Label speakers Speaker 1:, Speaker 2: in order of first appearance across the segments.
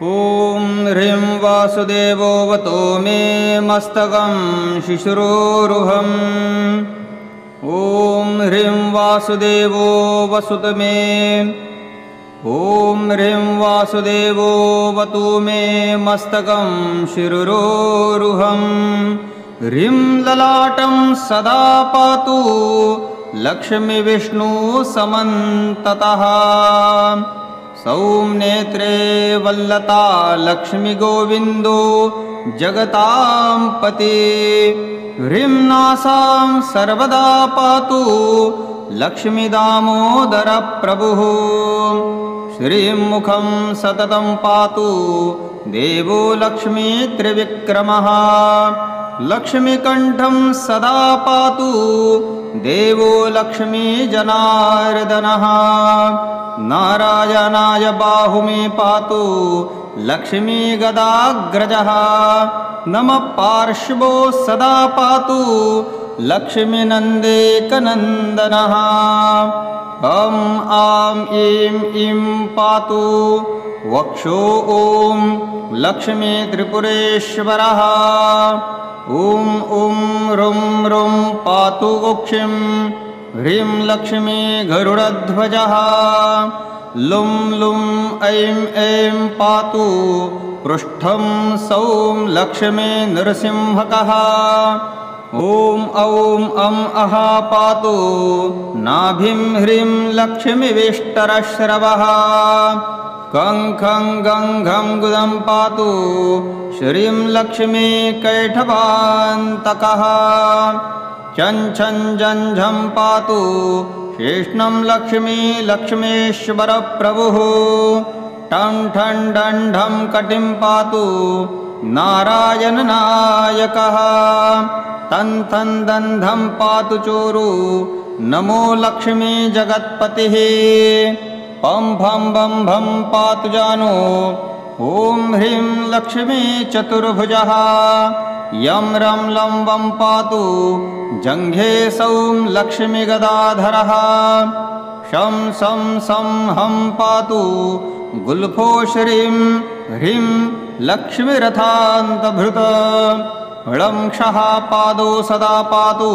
Speaker 1: ॐ ह्रीं वासुदेवोऽवतो मे मस्तकं शिशुरोरुहम्। ॐ ह्रीं वासुदेवो वसुत मे। ॐ ह्रीं वासुदेवोऽवतु मे मस्तकं शिशुरोरुहम्। ह्रीं ललाटं सदा पातु लक्ष्मीविष्णु समन्ततः। सौं नेत्रे वल्लता लक्ष्मीगोविन्दो जगतां पते। ह्रीं नासां सर्वदा पातु लक्ष्मीदामोदरप्रभुः। श्रीं मुखं सततं पातु देवो लक्ष्मी त्रिविक्रमः। लक्ष्मीकण्ठं सदा पातु देवो लक्ष्मीजनार्दनः। नारायणाय बाहुमे पातु लक्ष्मीगदाग्रजः। नमः पार्श्वो सदा पातु लक्ष्मीनन्देकनन्दनः। ॐ आं ईं ईं पातु वक्षो ॐ लक्ष्मी त्रिपुरेश्वरः। ॐ ॐ रुं रुं पातु कुक्षिं। ह्रीं लक्ष्मी गरुडध्वजः। लुं लुं ऐं ऐं पातु पृष्ठं सौं लक्ष्मी नृसिंहकः। ॐ औं अं अः पातु नाभिं ह्रीं लक्ष्मीविष्टरश्रवः। खं खं गं घं गुदं पातु श्रीं लक्ष्मी कैठवान्तकः। चं छं जं झं पातु शेष्णं लक्ष्मी लक्ष्मीश्वरप्रभुः। टं ठं डं ढं कटिं पातु नारायणनायकः। तं थं दं धं पातु चोरु नमो लक्ष्मी जगत्पतिः। पं भं भं भं पातु जानु ॐ ह्रीं लक्ष्मी चतुर्भुजः। यं रं लं वं पातु जङ्घे सौं लक्ष्मीगदाधरः। शं सं सं हं पातु गुल्फो श्रीं ह्रीं लक्ष्मीरथान्तभृत। ळं क्षः पादो सदा पातु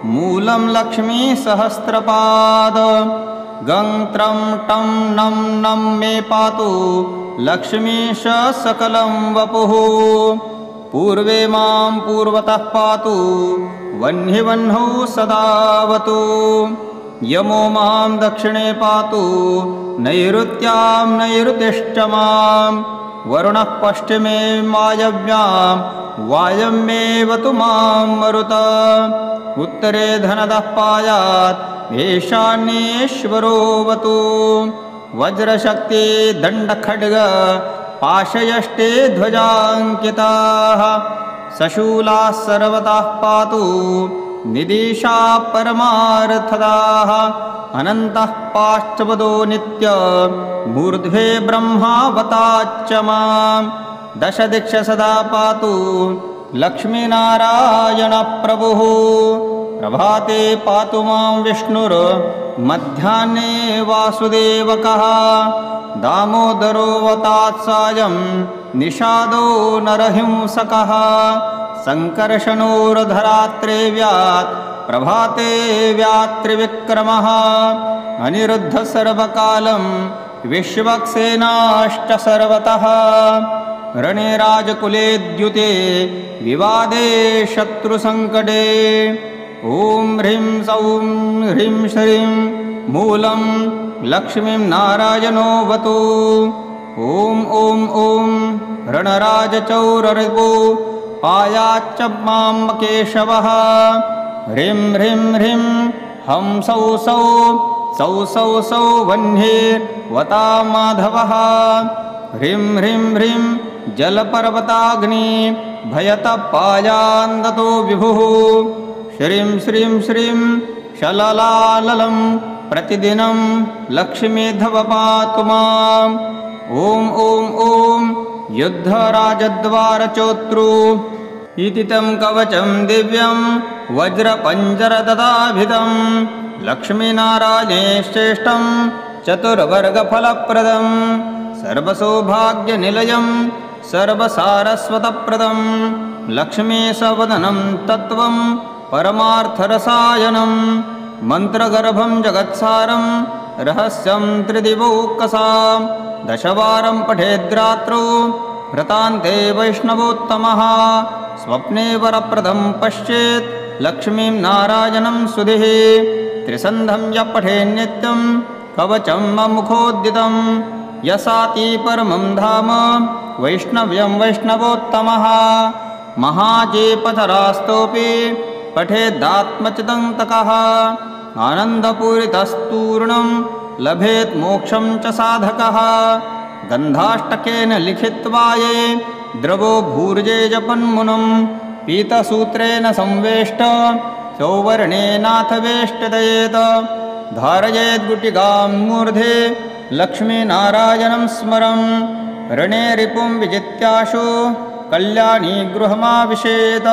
Speaker 1: मूलं लक्ष्मी सहस्रपाद। गं त्रं टं नं नं मे पातु लक्ष्मीश सकलं वपुः। पूर्वे मां पूर्वतः पातु वह्निवह्नौ सदावतु। यमो मां दक्षिणे पातु नैऋत्यां नैऋतिश्च मां। वरुणः पश्चिमे वायव्यां वायम्येवतु मां मरुत। उत्तरे धनदः पायात् ईशान्येश्वरोऽवतु। वज्रशक्ति दण्डखड्ग पाशयष्टे ध्वजाङ्किताः। सशूलाः सर्वतः पातु निदिशा परमार्थदाः। अनन्तः पाश्चपदो नित्य मूर्ध्वे ब्रह्मावताच्च मां। दशदिक्ष सदा पातु लक्ष्मीनारायणप्रभुः। प्रभाते पातु मां विष्णुर् मध्याह्ने वासुदेवकः। दामोदरोऽवतात् सायं निषादो नरहिंसकः। सङ्कर्षणोर्धरात्रेव्यात् प्रभाते व्यात्रिविक्रमः। अनिरुद्ध सर्वकालं विश्वक्सेनाश्च सर्वतः। रणे राजकुले द्युते विवादे शत्रुसङ्कटे। ॐ ह्रीं सौं ह्रीं श्रीं मूलं लक्ष्मीं नारायणोऽवतु। ॐ ॐ ॐ रणराजचौररिपु पायाच्च मां केशवः। ह्रीं ह्रीं ह्रीं हं सौ सौ सौ सौ सौ वह्निर्वता माधवः। ह्रीं ह्रीं ह्रीं जलपर्वताग्नि भयतपायान्दतो विभुः। श्रीं श्रीं श्रीं शललाललं प्रतिदिनं लक्ष्मीधव पातु माम्। ॐ ॐ ॐ युद्धराजद्वारचोत्रु इति तं कवचं दिव्यं वज्रपञ्जरददाभिधं। लक्ष्मीनारायणे श्रेष्ठं चतुर्वर्गफलप्रदं सर्वसौभाग्यनिलयं सर्वसारस्वतप्रदं लक्ष्मीसवदनं तत्त्वं परमार्थरसायनं मन्त्रगर्भं जगत्सारं रहस्यं त्रिदिवौकसां दशवारं पठेद्रात्रौ व्रतान्ते वैष्णवोत्तमः स्वप्ने वरप्रदं पश्येत् लक्ष्मीं नारायणं सुधिः त्रिसन्धं यः पठेन्नित्यं कवचं मुखोद्दितं यसाति परमं धाम वैष्णव्यं वैष्णवोत्तमः महाजेपथरास्तोऽपि पठेदात्मचिदन्तकः आनन्दपूरितस्तूर्णं लभेत् मोक्षं च साधकः गन्धाष्टकेन लिखित्वा ये द्रवो भूर्जे जपन्मुनं पीतसूत्रेण संवेष्ट सौवर्णेनाथ वेष्टयेत् धारयेद्गुटिकां मूर्धे लक्ष्मीनारायणं स्मरं रणे रिपुं विजित्याशु कल्याणी गृहमाविशेत्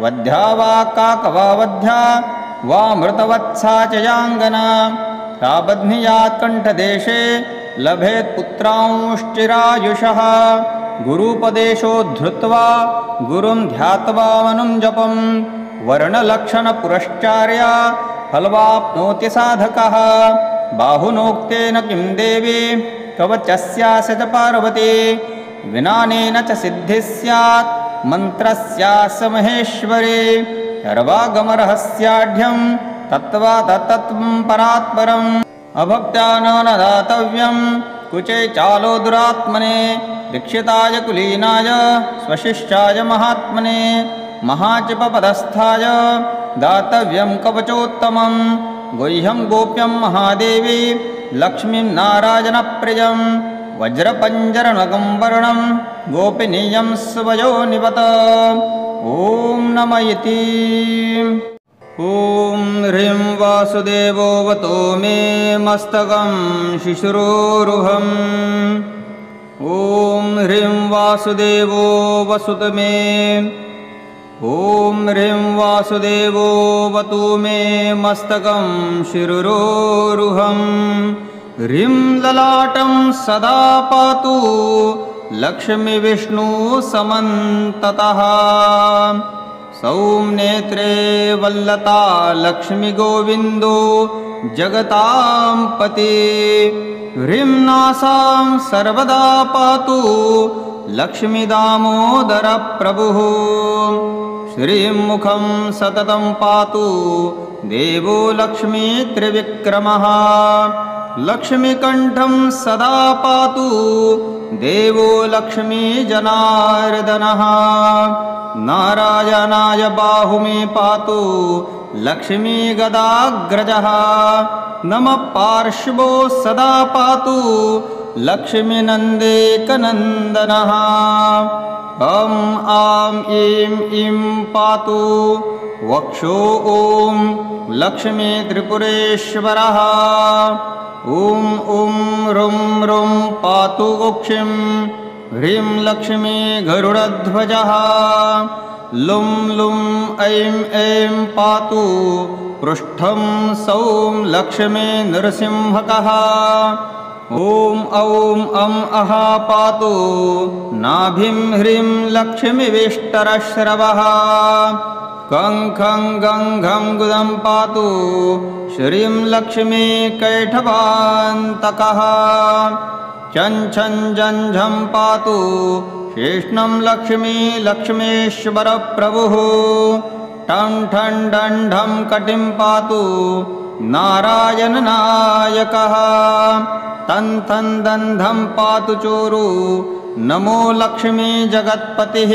Speaker 1: वध्या वा काकवा वध्या वा मृतवत्सा च याङ्गना सा बध्नियात् कण्ठदेशे लभेत् पुत्रांश्चिरायुषः गुरुपदेशोद्धृत्वा गुरुं ध्यात्वा मनुं जपं वर्णलक्षणपुरश्चार्या फलवाप्नोति साधकः बाहुनोक्तेन किं देवी कवचस्यास्य च पार्वती विनानेन च सिद्धिः स्यात् मन्त्रस्यास्य महेश्वरी सर्वागमरहस्याढ्यं तत्त्वा तत्त्वं परात्परम् अभक्त्या न दातव्यं कुचे चालो दुरात्मने दीक्षिताय कुलीनाय स्वशिष्याय महात्मने महाचिपपदस्थाय दातव्यं कवचोत्तमं गुह्यं गोप्यं महादेवी लक्ष्मीं नारायणप्रियं वज्रपञ्जरनगं वर्णं गोपिनीयं स्वयोनिवत ॐ नम इति। ॐ ह्रीं वासुदेवोऽवतो मे मस्तकं शिशिरोरुहम् ॐ ह्रीं वासुदेवो वसुत मे ॐ ह्रीं वासुदेवोऽवतु मे मस्तकं शिशिरोरुहम् ह्रीं ललाटं सदा पातु लक्ष्मीविष्णुसमन्ततः सौम्नेत्रे वल्लता लक्ष्मीगोविन्दो जगतां पते ह्रीं नासां सर्वदा पातु लक्ष्मीदामोदरप्रभुः श्रीं मुखं सततं पातु देवो लक्ष्मी त्रिविक्रमः लक्ष्मीकण्ठं सदा पातु देवो लक्ष्मीजनार्दनः नारायणाय बाहुमे पातु लक्ष्मीगदाग्रजः नमः पार्श्वो सदा पातु लक्ष्मीनन्देकनन्दनः ॐ आं ईं ईं पातु वक्षो ॐ लक्ष्मी त्रिपुरेश्वरः ॐ ॐ रुं रुं पातु कुक्षिं ह्रीं लक्ष्मी गरुडध्वजः लुं लुं ऐं ऐं पातु पृष्ठं सौं लक्ष्मी नृसिंहकः ॐ औं अं अः पातु नाभिं ह्रीं लक्ष्मीविष्टरश्रवः कं खं गं घं गुदं पातु श्रीं लक्ष्मी कैठवान्तकः चं छं जं झं पातु शेष्णं लक्ष्मी लक्ष्मीश्वरप्रभुः टं ठं डं ढं कटिं पातु नारायणनायकः तं थं दं धं पातु चोरु नमो लक्ष्मी जगत्पतिः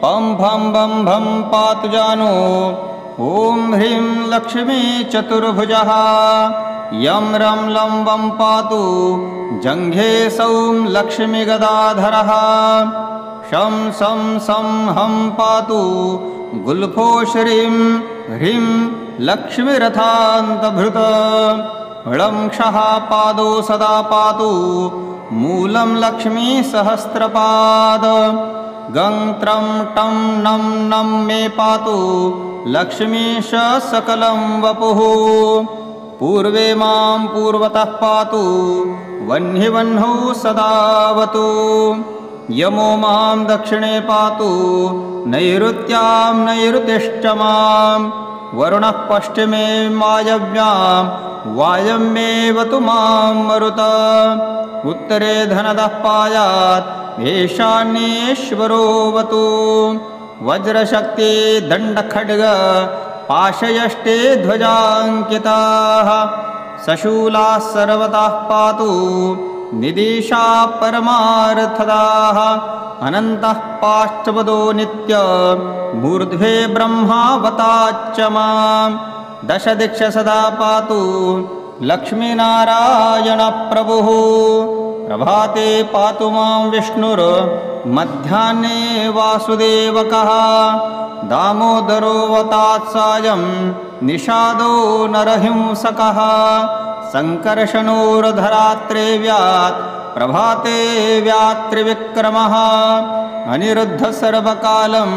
Speaker 1: पं भं भं भं पातु जानु ॐ ह्रीं लक्ष्मी चतुर्भुजः यं रं लं वं पातु जङ्घे सौं लक्ष्मीगदाधरः शं सं सं हं पातु गुल्फो श्रीं ह्रीं लक्ष्मीरथान्तभृत ळं क्षः पादो सदा पातु मूलं लक्ष्मी सहस्रपाद गं त्रं टं नं नं मे पातु लक्ष्मीश सकलं वपुः पूर्वे मां पूर्वतः पातु वह्निवह्नौ सदावतु यमो मां दक्षिणे पातु नैऋत्यां नैऋतिश्च मां वरुणः पश्चिमे वायव्यां वायम्येवतु मां मरुत उत्तरे धनदः पायात् ईशान्येश्वरोऽवतु वज्रशक्ति दण्डखड्ग पाशयष्टे ध्वजाङ्किताः सशूलाः सर्वतः पातु निदिशा परमार्थदाः अनन्तः पाश्चपदो नित्य मूर्ध्वे ब्रह्मावताच्च मां दशदिक्ष सदा पातु लक्ष्मीनारायणप्रभुः प्रभाते पातु मां विष्णुर्मध्याह्ने वासुदेवकः दामोदरोऽवतात् सायं निषादो नरहिंसकः सङ्कर्षणोर्धरात्रेव्यात् प्रभाते व्यात्रिविक्रमः अनिरुद्धः सर्वकालं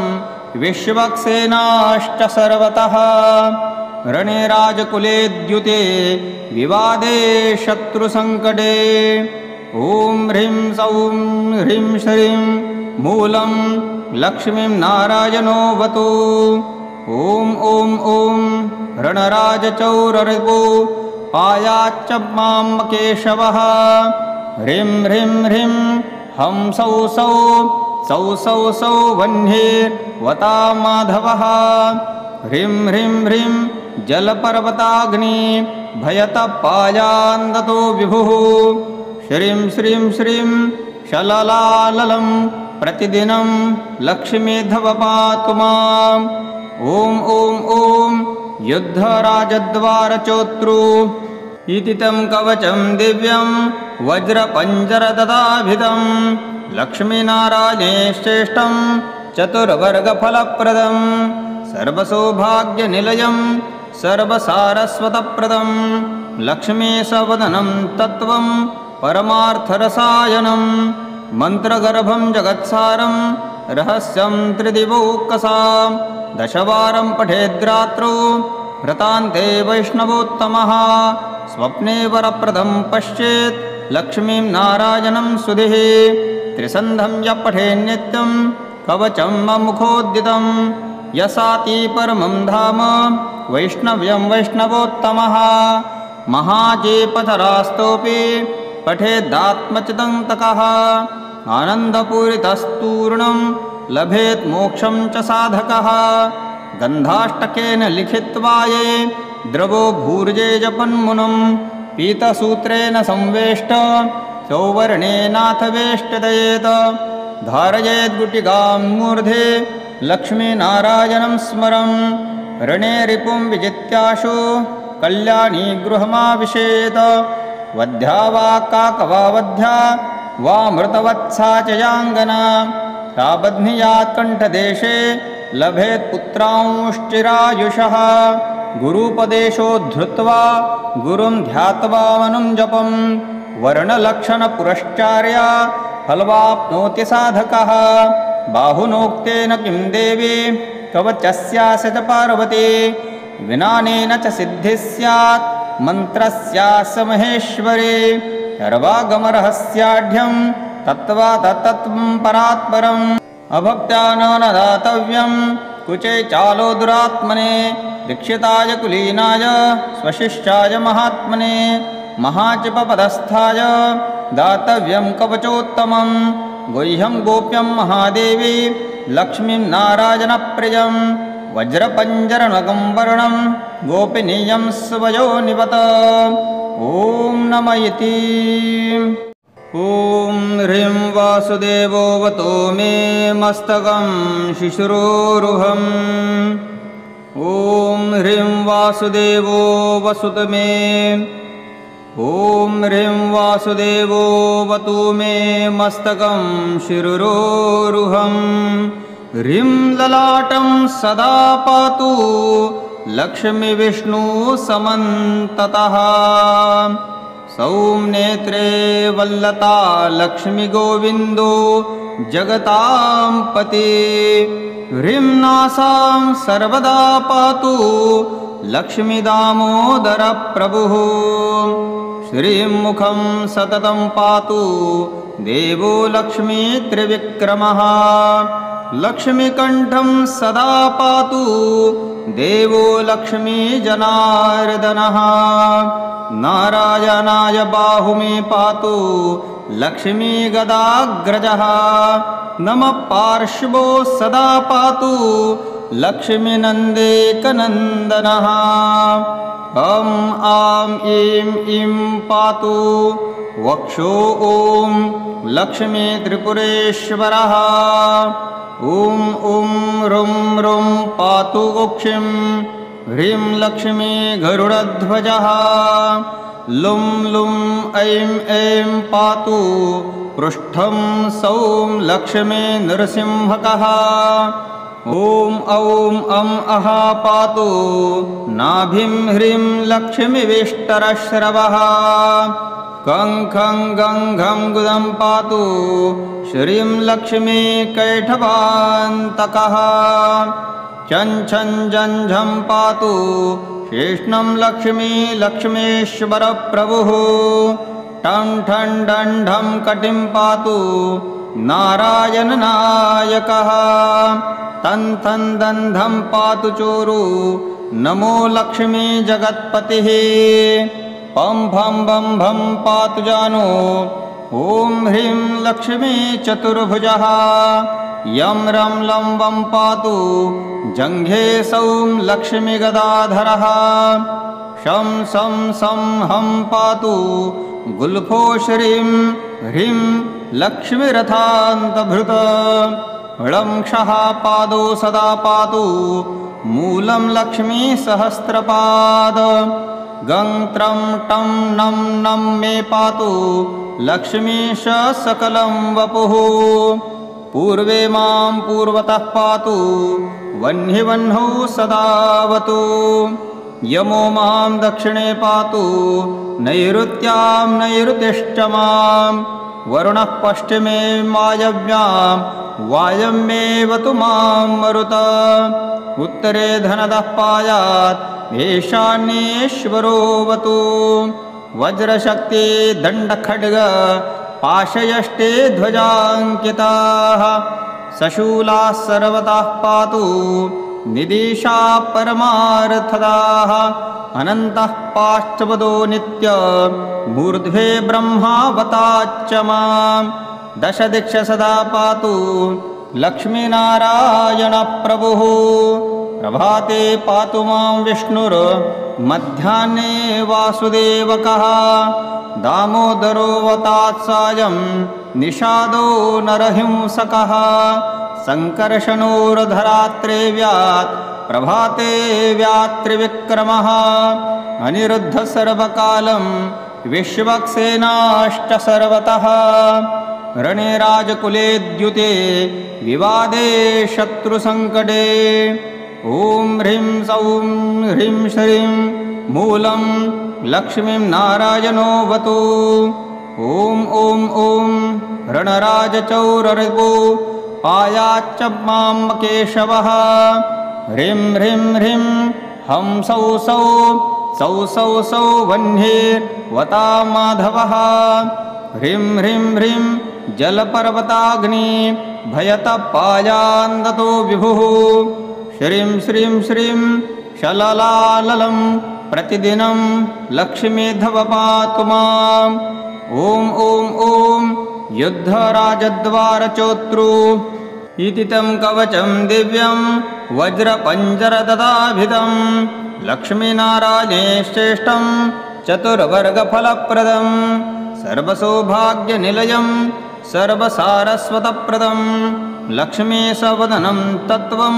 Speaker 1: विश्वक्सेनाश्च सर्वतः रणे राजकुले द्युते विवादे शत्रुसङ्कटे ॐ ह्रीं सौं ह्रीं श्रीं मूलं लक्ष्मीं नारायणोऽवतु ॐ ॐ ॐ रणराजचौररिपु पायाच्च मां केशवः ह्रीं ह्रीं ह्रीं हं सौ सौ सौ सौ सौ वह्निर्वता माधवः ह्रीं ह्रीं ह्रीं जलपर्वताग्नि भयतपायान्दतो विभुः श्रीं श्रीं श्रीं शललाललं प्रतिदिनं लक्ष्मीधव पातु माम् ॐ ॐ ॐ युद्धराजद्वारचोत्रु इति तं कवचं दिव्यं वज्रपञ्जरददाभिधं लक्ष्मीनारायणे श्रेष्ठं चतुर्वर्गफलप्रदं सर्वसौभाग्यनिलयं सर्वसारस्वतप्रदं लक्ष्मीसवदनं तत्त्वं परमार्थरसायनं मन्त्रगर्भं जगत्सारं रहस्यं त्रिदिवौकसां दशवारं पठेद्रात्रौ व्रतान्ते वैष्णवोत्तमः स्वप्ने वरप्रदं पश्येत् लक्ष्मीं नारायणं सुधिः त्रिसन्धं यः पठेन्नित्यं कवचं मुखोद्दितं यसाति परमं धाम वैष्णव्यं वैष्णवोत्तमः महाजेपथरास्तोऽपि पठेदात्मचिदन्तकः आनन्दपूरितस्तूर्णं लभेत् मोक्षं च साधकः गन्धाष्टकेन लिखित्वा ये द्रवो भूर्जे जपन्मुनं पीतसूत्रेण संवेष्ट सौवर्णेनाथ वेष्टयेत् धारयेद्गुटिकां मूर्धे लक्ष्मीनारायणं स्मरं रणे रिपुं विजित्याशु कल्याणी गृहमाविशेत् वध्या वा काकवा वध्या वा मृतवत्सा च याङ्गना सा बध्नियात् कण्ठदेशे लभेत् पुत्रांश्चिरायुषः गुरुपदेशोद्धृत्वा गुरुं ध्यात्वा मनुं जपं वर्णलक्षणपुरश्चार्या फलवाप्नोति साधकः बाहुनोक्तेन किं देवी कवचस्यास्य च पार्वती विनानेन च सिद्धिः स्यात् मन्त्रस्यास्य महेश्वरी सर्वागमरहस्याढ्यं तत्त्वा तत्त्वं परात्परम् अभक्त्या न दातव्यं कुचे चालो दुरात्मने दीक्षिताय कुलीनाय स्वशिष्याय महात्मने महाचिपपदस्थाय दातव्यं कवचोत्तमं गुह्यं गोप्यं महादेवी लक्ष्मीं नारायणप्रियं वज्रपञ्जरनगं वर्णं गोपिनीयं स्वयोनिवत ॐ नम इति ॐ ह्रीं वासुदेवोऽवतो मे मस्तकं शिशिरोरुहम् ॐ ह्रीं वासुदेवो वसुत मे ॐ ह्रीं वासुदेवोऽवतु मे मस्तकं शिशिरोरुहम् ह्रीं ललाटं सदा पातु लक्ष्मीविष्णुसमन्ततः सौं नेत्रे वल्लता लक्ष्मीगोविन्दो जगतां पते ह्रीं नासां सर्वदा पातु लक्ष्मीदामोदरप्रभुः। श्रीं मुखं सततं पातु देवो लक्ष्मीत्रिविक्रमः। लक्ष्मीकण्ठं सदा पातु देवो लक्ष्मीजनार्दनः। नारायणाय बाहुमे पातु लक्ष्मीगदाग्रजः। नमः पार्श्वो सदा पातु लक्ष्मीनन्देकनन्दनः। ॐ आं ईं ईं पातु वक्षो ॐ लक्ष्मीत्रिपुरेश्वरः। ॐ ॐ रुं रुं पातु कुक्षिं ह्रीं लक्ष्मी गरुडध्वजः। लुं लुं ऐं ऐं पातु पृष्ठं सौं लक्ष्मी नृसिंहकः। ॐ औं अं अः पातु नाभिं ह्रीं लक्ष्मीविष्टरश्रवः। कं खं गं घं गुदं पातु श्रीं लक्ष्मी कैठवान्तकः। चं छं जं झं पातु शेष्णं लक्ष्मी लक्ष्मीश्वरप्रभुः। टं ठं डं ढं कटिं पातु नारायणनायकः। तं थं दं धं पातु चोरु नमो लक्ष्मी जगत्पतिः। पं भं भं भं पातु जानु ॐ ह्रीं लक्ष्मी चतुर्भुजः। यं रं लं वं पातु जङ्घे सौं लक्ष्मीगदाधरः। शं सं सं हं पातु गुल्फो श्रीं ह्रीं लक्ष्मीरथान्तभृत। ळं क्षः पादो सदा पातु मूलं लक्ष्मी सहस्रपाद। गं त्रं टं नं नं मे पातु लक्ष्मीश सकलं वपुः। पूर्वे मां पूर्वतः पातु वह्निवह्नौ सदावतु। यमो मां दक्षिणे पातु नैऋत्यां नैऋतिश्च मां। वरुणः पश्चिमे वायव्यां वायम्येवतु मां मरुत। उत्तरे धनदः पायात् ईशान्येश्वरोऽवतु। वज्रशक्ति दण्डखड्ग पाशयष्टे ध्वजाङ्किताः। सशूलाः सर्वतः पातु निदिशा परमार्थदाः। अनन्तः पाश्चपदो नित्य मूर्ध्वे ब्रह्मावताच्च मां। दशदिक्ष सदा पातु लक्ष्मीनारायणप्रभुः। प्रभाते पातु मां विष्णुर् मध्याह्ने वासुदेवकः। दामोदरोऽवतात् सायं निषादो नरहिंसकः। सङ्कर्षणोर्धरात्रेव्यात् प्रभाते व्यात्रिविक्रमः। अनिरुद्धः सर्वकालं विश्वक्सेनाश्च सर्वतः। रणे राजकुले द्युते विवादे शत्रुसङ्कटे। ॐ ह्रीं सौं ह्रीं श्रीं मूलं लक्ष्मीं नारायणोऽवतु। ॐ ॐ ॐ रणराजचौररिपु पायाच्च मां केशवः। ह्रीं ह्रीं ह्रीं हं सौ सौ सौ सौ सौ वह्निर्वता माधवः। ह्रीं ह्रीं ह्रीं जलपर्वताग्नि भयतपायान्दतो विभुः। श्रीं श्रीं श्रीं शललाललं प्रतिदिनं लक्ष्मीधव पातु माम्। ॐ ॐ ॐ युद्धराजद्वारचोत्रु इति तं कवचं दिव्यं वज्रपञ्जरददाभिधं। लक्ष्मीनारायणे श्रेष्ठं चतुर्वर्गफलप्रदं। सर्वसौभाग्यनिलयं सर्वसारस्वतप्रदं। लक्ष्मीसवदनं तत्त्वं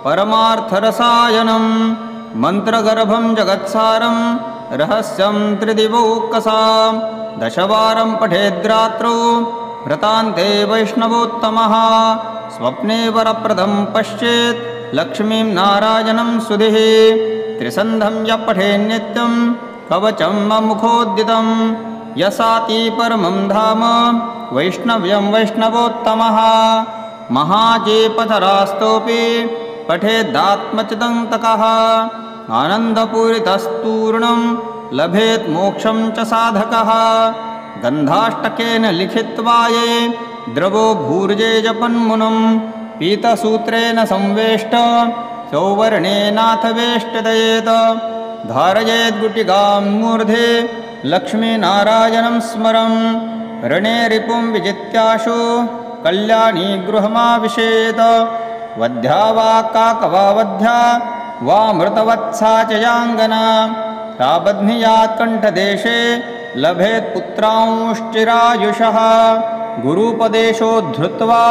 Speaker 1: परमार्थरसायनं। मन्त्रगर्भं जगत्सारं रहस्यं त्रिदिवौकसां। दशवारं पठेद्रात्रौ व्रतान्ते वैष्णवोत्तमः। स्वप्ने वरप्रदं पश्येत् लक्ष्मीं नारायणं सुधिः। त्रिसन्धं यः पठेन्नित्यं कवचं मुखोद्दितं। यसाति परमं धाम वैष्णव्यं वैष्णवोत्तमः। महाजेपथरास्तोऽपि पठेदात्मचिदन्तकः आनन्दपूरितस्तूर्णं लभेत् मोक्षं च साधकः गन्धाष्टकेन लिखित्वा ये द्रवो भूर्जे जपन्मुनं पीतसूत्रेण संवेष्ट सौवर्णेनाथ वेष्टयेत् धारयेद्गुटिकां मूर्धे लक्ष्मीनारायणं स्मरन् रणे रिपुं विजित्याशु कल्याणी गृहमाविशेत् वध्या वा काकवा वध्या वा मृतवत्सा च याङ्गना सा बध्नियात् कण्ठदेशे लभेत् पुत्रांश्चिरायुषः गुरुपदेशोद्धृत्वा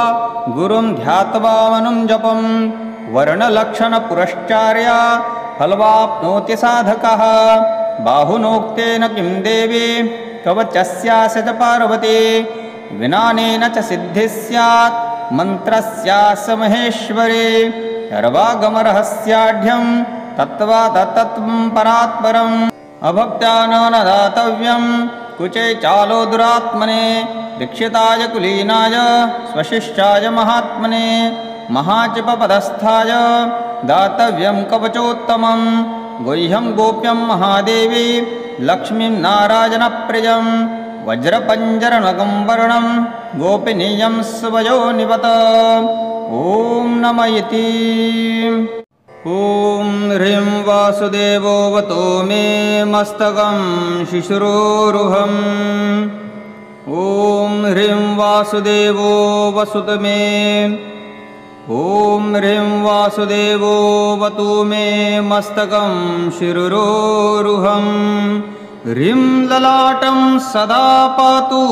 Speaker 1: गुरुं ध्यात्वा मनुं जपं वर्णलक्षणपुरश्चार्या फलवाप्नोति साधकः बाहुनोक्तेन किं देवी कवचस्यास्य च पार्वती विनानेन च सिद्धिः स्यात् मन्त्रस्यास्य महेश्वरी सर्वागमरहस्याढ्यं तत्त्वा तत्त्वं परात्परम् अभक्त्या न दातव्यं कुचे चालो दुरात्मने दीक्षिताय कुलीनाय स्वशिष्याय महात्मने महाचिपपदस्थाय दातव्यं कवचोत्तमं गुह्यं गोप्यं महादेवी लक्ष्मीं नारायणप्रियं वज्रपञ्जरनगं वर्णं गोपिनीयं स्वयोनिवत ॐ नम इति। ॐ ह्रीं वासुदेवोऽवतो मे मस्तकं शिशुरोरुहम् ॐ ह्रीं वासुदेवो वसुत मे ॐ ह्रीं वासुदेवोऽवतु मे मस्तकं शिरुरोरुहम् ह्रीं ललाटं सदा पातु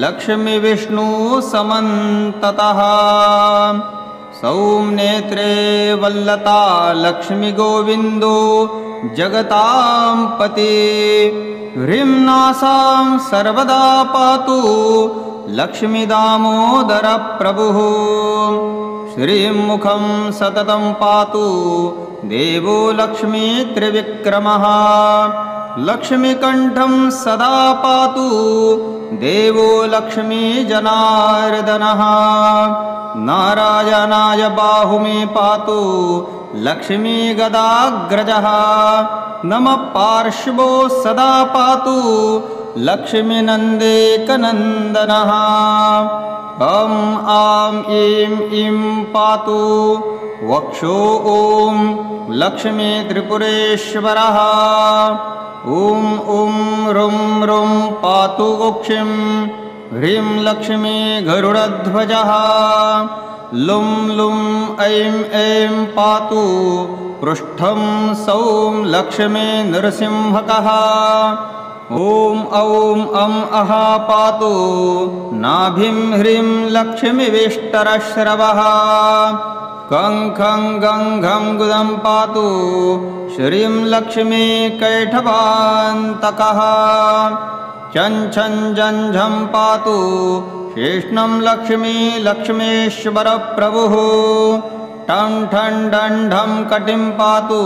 Speaker 1: लक्ष्मीविष्णुसमन्ततः सौं नेत्रे वल्लता लक्ष्मीगोविन्दो जगतां पते ह्रीं नासां सर्वदा पातु लक्ष्मीदामोदरप्रभुः श्रीं मुखं सततं पातु देवो लक्ष्मी त्रिविक्रमः लक्ष्मीकण्ठं सदा पातु देवो लक्ष्मीजनार्दनः नारायणाय बाहुमे पातु लक्ष्मीगदाग्रजः नमः पार्श्वो सदा पातु लक्ष्मीनन्देकनन्दनः ॐ आं ईं ईं पातु वक्षो ॐ लक्ष्मी त्रिपुरेश्वरः ॐ ॐ रुं रुं पातु कुक्षिं ह्रीं लक्ष्मी गरुडध्वजः लुं लुं ऐं ऐं पातु पृष्ठं सौं लक्ष्मी नृसिंहकः ॐ औं अं अः पातु नाभिं ह्रीं लक्ष्मीविष्टरश्रवः कं खं गं घं गुदं पातु श्रीं लक्ष्मी कैठवान्तकः चं छं जं झं पातु शेष्णं लक्ष्मी लक्ष्मीश्वरप्रभुः ठं ठं डं ढं कटिं पातु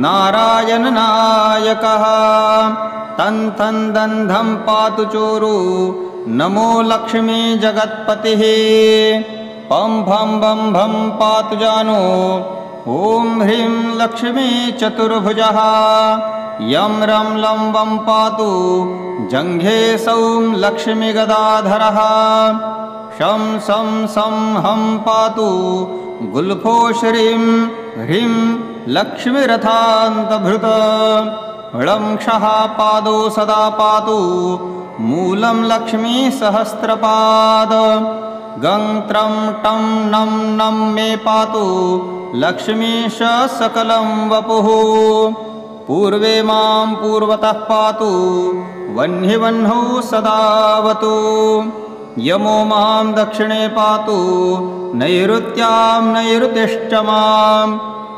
Speaker 1: नारायणनायकः तं थं दं धं पातु चोरु नमो लक्ष्मी जगत्पतिः पं भं भं भं पातु जानु ॐ ह्रीं लक्ष्मी चतुर्भुजः यं रं लं वं पातु जङ्घे सौं लक्ष्मीगदाधरः शं सं सं हं पातु गुल्फो श्रीं ह्रीं लक्ष्मीरथान्तभृत ळं क्षः पादो सदा पातु मूलं लक्ष्मी सहस्रपाद गं त्रं टं नं नं मे पातु लक्ष्मीश सकलं वपुः पूर्वे मां पूर्वतः पातु वह्निवह्नौ सदावतु यमो मां दक्षिणे पातु नैऋत्यां नैऋतिश्च मां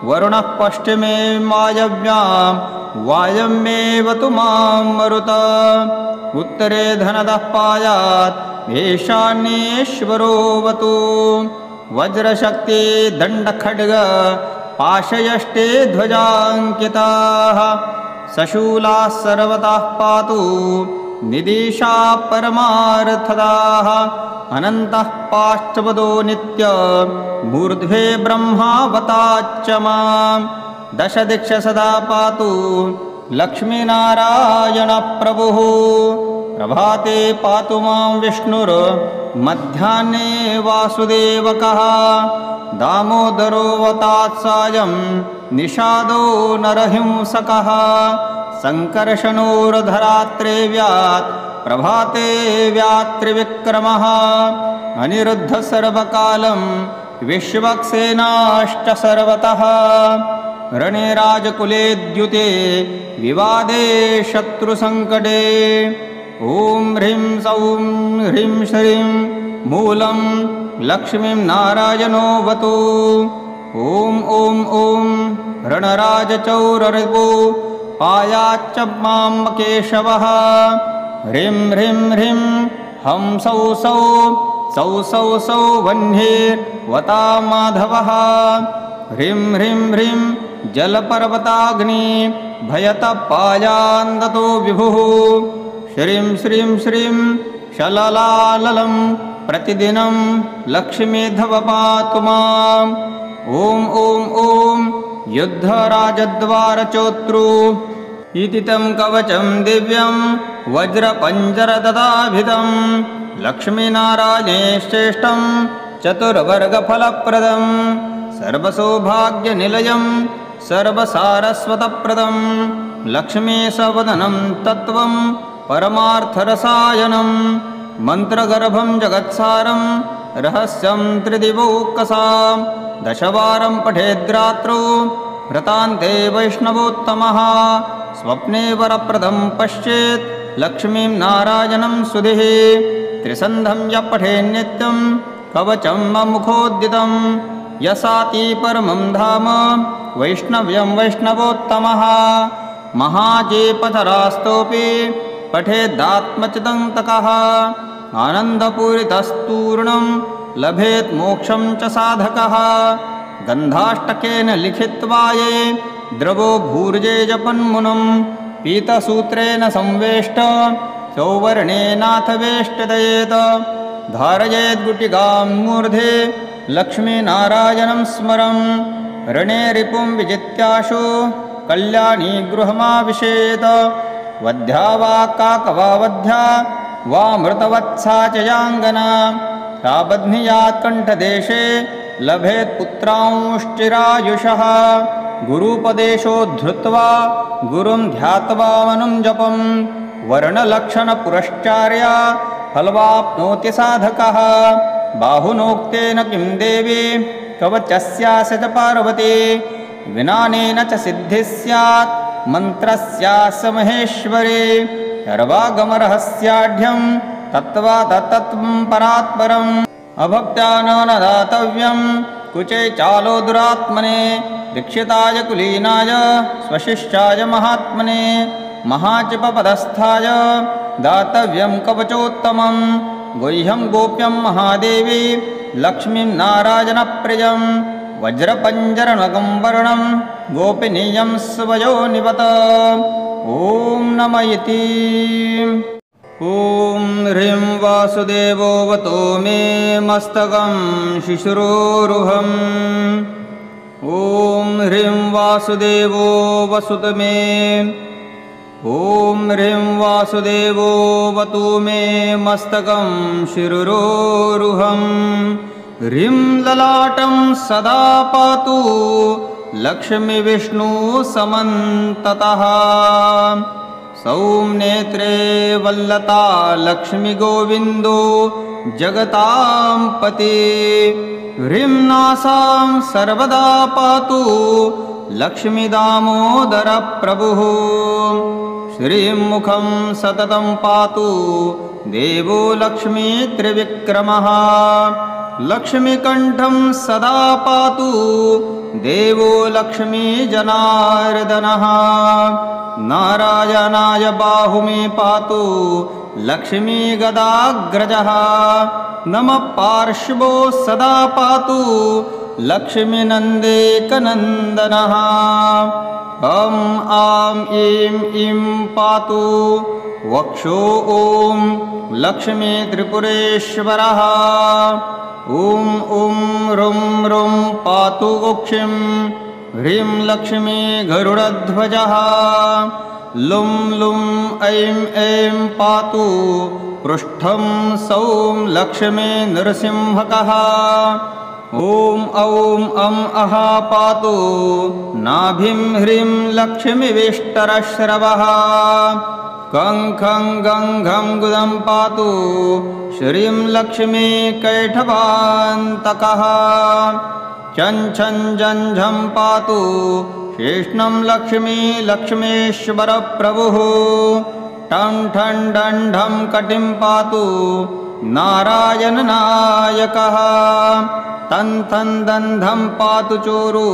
Speaker 1: वरुणः पश्चिमे वायव्यां वायम्येवतु मां मरुत उत्तरे धनदः पायात् ईशान्येश्वरोऽवतु वज्रशक्ति दण्डखड्ग पाशयष्टे ध्वजाङ्किताः सशूलाः सर्वतः पातु निदिशा परमार्थदाः अनन्तः पाश्चपदो नित्य मूर्ध्वे ब्रह्मावताच्च मां दशदिक्ष सदा पातु लक्ष्मीनारायणप्रभुः प्रभाते पातु मां विष्णुर् मध्याह्ने वासुदेवकः दामोदरोऽवतात् सायं निषादो नरहिंसकः सङ्कर्षणोर्धरात्रेव्यात् प्रभाते व्यात्रिविक्रमः अनिरुद्धः सर्वकालं विश्वक्सेनाश्च सर्वतः रणे राजकुले द्युते विवादे शत्रुसङ्कटे ॐ ह्रीं सौं ह्रीं श्रीं मूलं लक्ष्मीं नारायणोऽवतु ॐ ॐ ॐ रणराजचौररिपु पायाच्च मां केशवः ह्रीं ह्रीं ह्रीं हं सौ सौ सौ सौ सौ वह्निर्वता माधवः ह्रीं ह्रीं ह्रीं जलपर्वताग्नि भयतपायान्दतो विभुः श्रीं श्रीं श्रीं शललाललं प्रतिदिनं लक्ष्मीधव पातु माम् ॐ ॐ ॐ युद्धराजद्वारचोत्रु इति तं कवचं दिव्यं वज्रपञ्जरददाभिधं लक्ष्मीनारायणे श्रेष्ठं चतुर्वर्गफलप्रदं सर्वसौभाग्यनिलयं सर्वसारस्वतप्रदं लक्ष्मीसवदनं तत्त्वं परमार्थरसायनं मन्त्रगर्भं जगत्सारं रहस्यं त्रिदिवौकसां दशवारं पठेद्रात्रौ व्रतान्ते वैष्णवोत्तमः स्वप्ने वरप्रदं पश्येत् लक्ष्मीं नारायणं सुधिः त्रिसन्धं यः पठेन्नित्यं कवचं मुखोद्दितं यसाति परमं धाम वैष्णव्यं वैष्णवोत्तमः महाजेपथरास्तोऽपि पठेदात्मचिदन्तकः आनन्दपूरितस्तूर्णं लभेत् मोक्षं च साधकः गन्धाष्टकेन लिखित्वा ये द्रवो भूर्जे जपन्मुनं पीतसूत्रेण संवेष्ट सौवर्णेनाथ वेष्टयेत् धारयेद्गुटिकां मूर्धे लक्ष्मीनारायणं स्मरं रणे रिपुं विजित्याशु कल्याणी गृहमाविशेत् वध्या वा काकवा वध्या वा मृतवत्सा च याङ्गना सा बध्नियात् कण्ठदेशे लभेत् पुत्रांश्चिरायुषः गुरुपदेशोद्धृत्वा गुरुं ध्यात्वा मनुं जपं वर्णलक्षणपुरश्चार्या फलवाप्नोति साधकः बाहुनोक्तेन किं देवी कवचस्यास्य च पार्वती विनानेन च सिद्धिः स्यात् मन्त्रस्यास्य महेश्वरी सर्वागमरहस्याढ्यं तत्त्वा तत्त्वं परात्परम् अभक्त्या न दातव्यं कुचे चालो दुरात्मने दीक्षिताय कुलीनाय स्वशिष्याय महात्मने महाचिपपदस्थाय दातव्यं कवचोत्तमं गुह्यं गोप्यं महादेवी लक्ष्मीं नारायणप्रियं वज्रपञ्जरनगं वर्णं गोपिनीयं स्वयोनिवत ॐ नम इति ॐ ह्रीं वासुदेवोऽवतो मे मस्तकं शिशुरोरुहम् ॐ ह्रीं वासुदेवो वसुत मे ॐ ह्रीं वासुदेवोऽवतु मे मस्तकं शिरुरोरुहम् ह्रीं ललाटं सदा पातु लक्ष्मीविष्णुसमन्ततः सौं नेत्रे वल्लता लक्ष्मीगोविन्दो जगतां पते ह्रीं नासां सर्वदा पातु लक्ष्मीदामोदरप्रभुः श्रीं मुखं सततं पातु देवो लक्ष्मी त्रिविक्रमः लक्ष्मीकण्ठं सदा पातु देवो लक्ष्मीजनार्दनः नारायणाय बाहुमे पातु लक्ष्मीगदाग्रजः नमः पार्श्वो सदा पातु लक्ष्मीनन्देकनन्दनः ॐ आं ईं पातु वक्षो ॐ लक्ष्मी त्रिपुरेश्वरः। ॐ ॐ रुं रुं पातु कुक्षिं ह्रीं लक्ष्मी गरुडध्वजः। लुं लुं ऐं ऐं पातु पृष्ठं सौं लक्ष्मी नृसिंहकः। ॐ औं अं अः पातु नाभिं ह्रीं लक्ष्मीविष्टरश्रवः। कं खं गं घं गुदं पातु श्रीं लक्ष्मी कैठवान्तकः। चं छं जं झं पातु शेष्णं लक्ष्मी लक्ष्मीश्वरप्रभुः। ठं ठं डं ढं कटिं पातु नारायणनायकः। तं थं दं धं पातु चोरु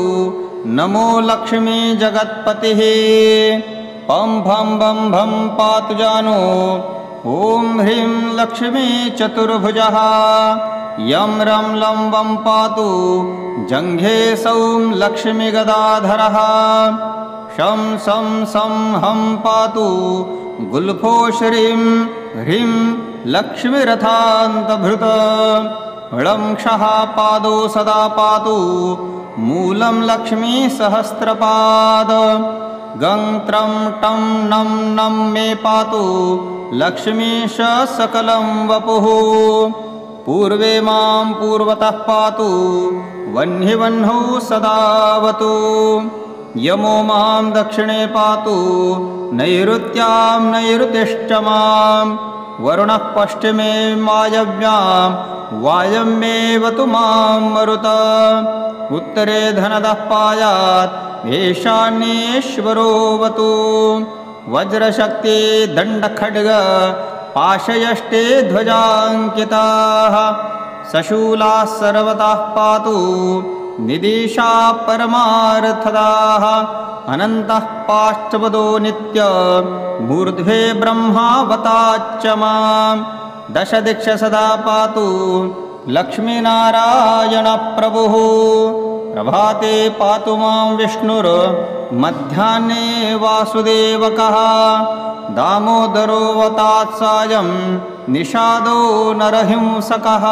Speaker 1: नमो लक्ष्मी जगत्पतिः। पं भं भं भं पातु जानु ॐ ह्रीं लक्ष्मी चतुर्भुजः। यं रं लं वं पातु जङ्घे सौं लक्ष्मीगदाधरः। शं सं सं हं पातु गुल्फो श्रीं ह्रीं लक्ष्मीरथान्तभृत। ळं क्षः पादो सदा पातु मूलं लक्ष्मी सहस्रपाद। गं त्रं टं नं नं मे पातु लक्ष्मीश सकलं वपुः। पूर्वे मां पूर्वतः पातु वह्निवह्नौ सदावतु। यमो मां दक्षिणे पातु नैऋत्यां नैऋतिश्च मां। वरुणः पश्चिमे वायव्यां वायम्येवतु मां मरुत। उत्तरे धनदः पायात् ईशान्येश्वरोऽवतु। वज्रशक्ति दण्डखड्ग पाशयष्टे ध्वजाङ्किताः। सशूलाः सर्वतः पातु निदिशा परमार्थदाः। अनन्तः पाश्चपदो नित्य मूर्ध्वे ब्रह्मावताच्च मां। दशदिक्ष सदा पातु लक्ष्मीनारायणप्रभुः। प्रभाते पातु मां विष्णुर् मध्याह्ने वासुदेवकः। दामोदरोऽवतात् सायं निषादो नरहिंसकः।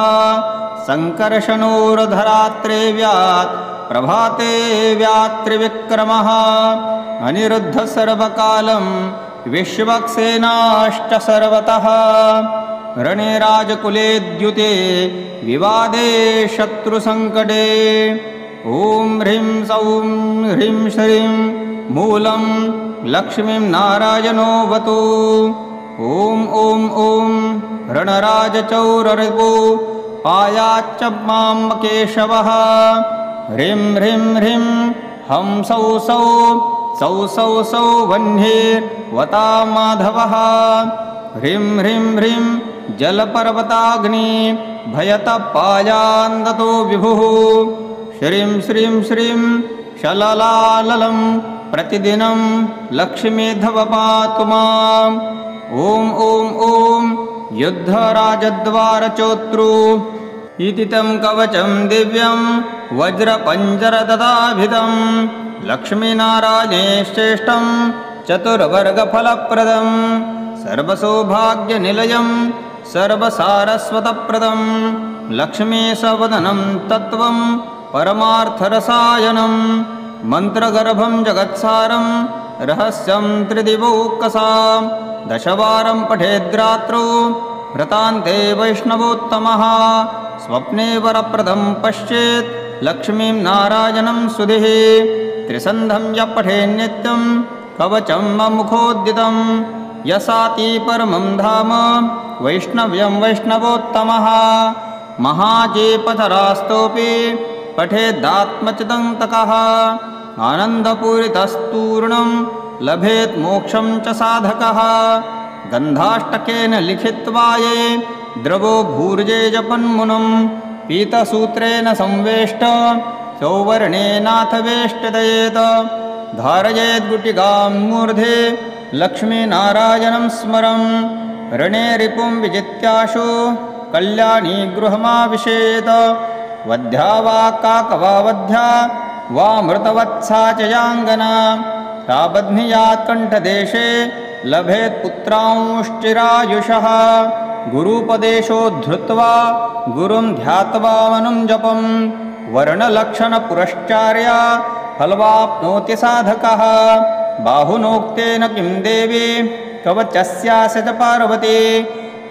Speaker 1: सङ्कर्षणोर्धरात्रेव्यात् प्रभाते व्यात्रिविक्रमः। अनिरुद्धः सर्वकालं विश्वक्सेनाश्च सर्वतः। रणे राजकुले द्युते विवादे शत्रुसङ्कटे। ॐ ह्रीं सौं ह्रीं श्रीं मूलं लक्ष्मीं नारायणोऽवतु। ॐ ॐ ॐ रणराजचौररिपु पायाच्च मां केशवः। ह्रीं ह्रीं ह्रीं हं सौ सौ सौ सौ सौ वह्निर्वता माधवः। ह्रीं ह्रीं ह्रीं जलपर्वताग्नि भयतपायान्दतो विभुः। श्रीं श्रीं श्रीं शललाललं प्रतिदिनं लक्ष्मीधव पातु माम्। ॐ ॐ ॐ युद्धराजद्वारचोत्रु इति तं कवचं दिव्यं वज्रपञ्जरददाभिधं। लक्ष्मीनारायणे श्रेष्ठं चतुर्वर्गफलप्रदं। सर्वसौभाग्यनिलयं सर्वसारस्वतप्रदं। लक्ष्मीसवदनं तत्त्वं परमार्थरसायनं। मन्त्रगर्भं जगत्सारं रहस्यं त्रिदिवौकसां। दशवारं पठेद्रात्रौ व्रतान्ते वैष्णवोत्तमः। स्वप्ने वरप्रदं पश्येत् लक्ष्मीं नारायणं सुधिः। त्रिसन्धं यः पठेन्नित्यं कवचं मुखोद्दितं। यसाति परमं धाम वैष्णव्यं वैष्णवोत्तमः। महाजेपथरास्तोऽपि पठेदात्मचिदन्तकः। आनन्दपूरितस्तूर्णं लभेत् मोक्षं च साधकः। गन्धाष्टकेन लिखित्वा ये द्रवो भूर्जे जपन्मुनं। पीतसूत्रेण संवेष्ट सौवर्णेनाथ वेष्टयेत्। धारयेद्गुटिकां मूर्धे लक्ष्मीनारायणं स्मरन्। रणे रिपुं विजित्याशु कल्याणी गृहमाविशेत्। वध्या वा काकवा वध्या वा मृतवत्सा च याङ्गना। सा बध्नीयात् कण्ठदेशे लभेत् पुत्रांश्चिरायुषः गुरुपदेशो धृत्वा गुरुं ध्यात्वा मनुं जपं वर्णलक्षणपुरश्चार्य फलवाप्नोति साधकः बाहुनोक्तेन किं देवी कवचस्यास्य च पार्वती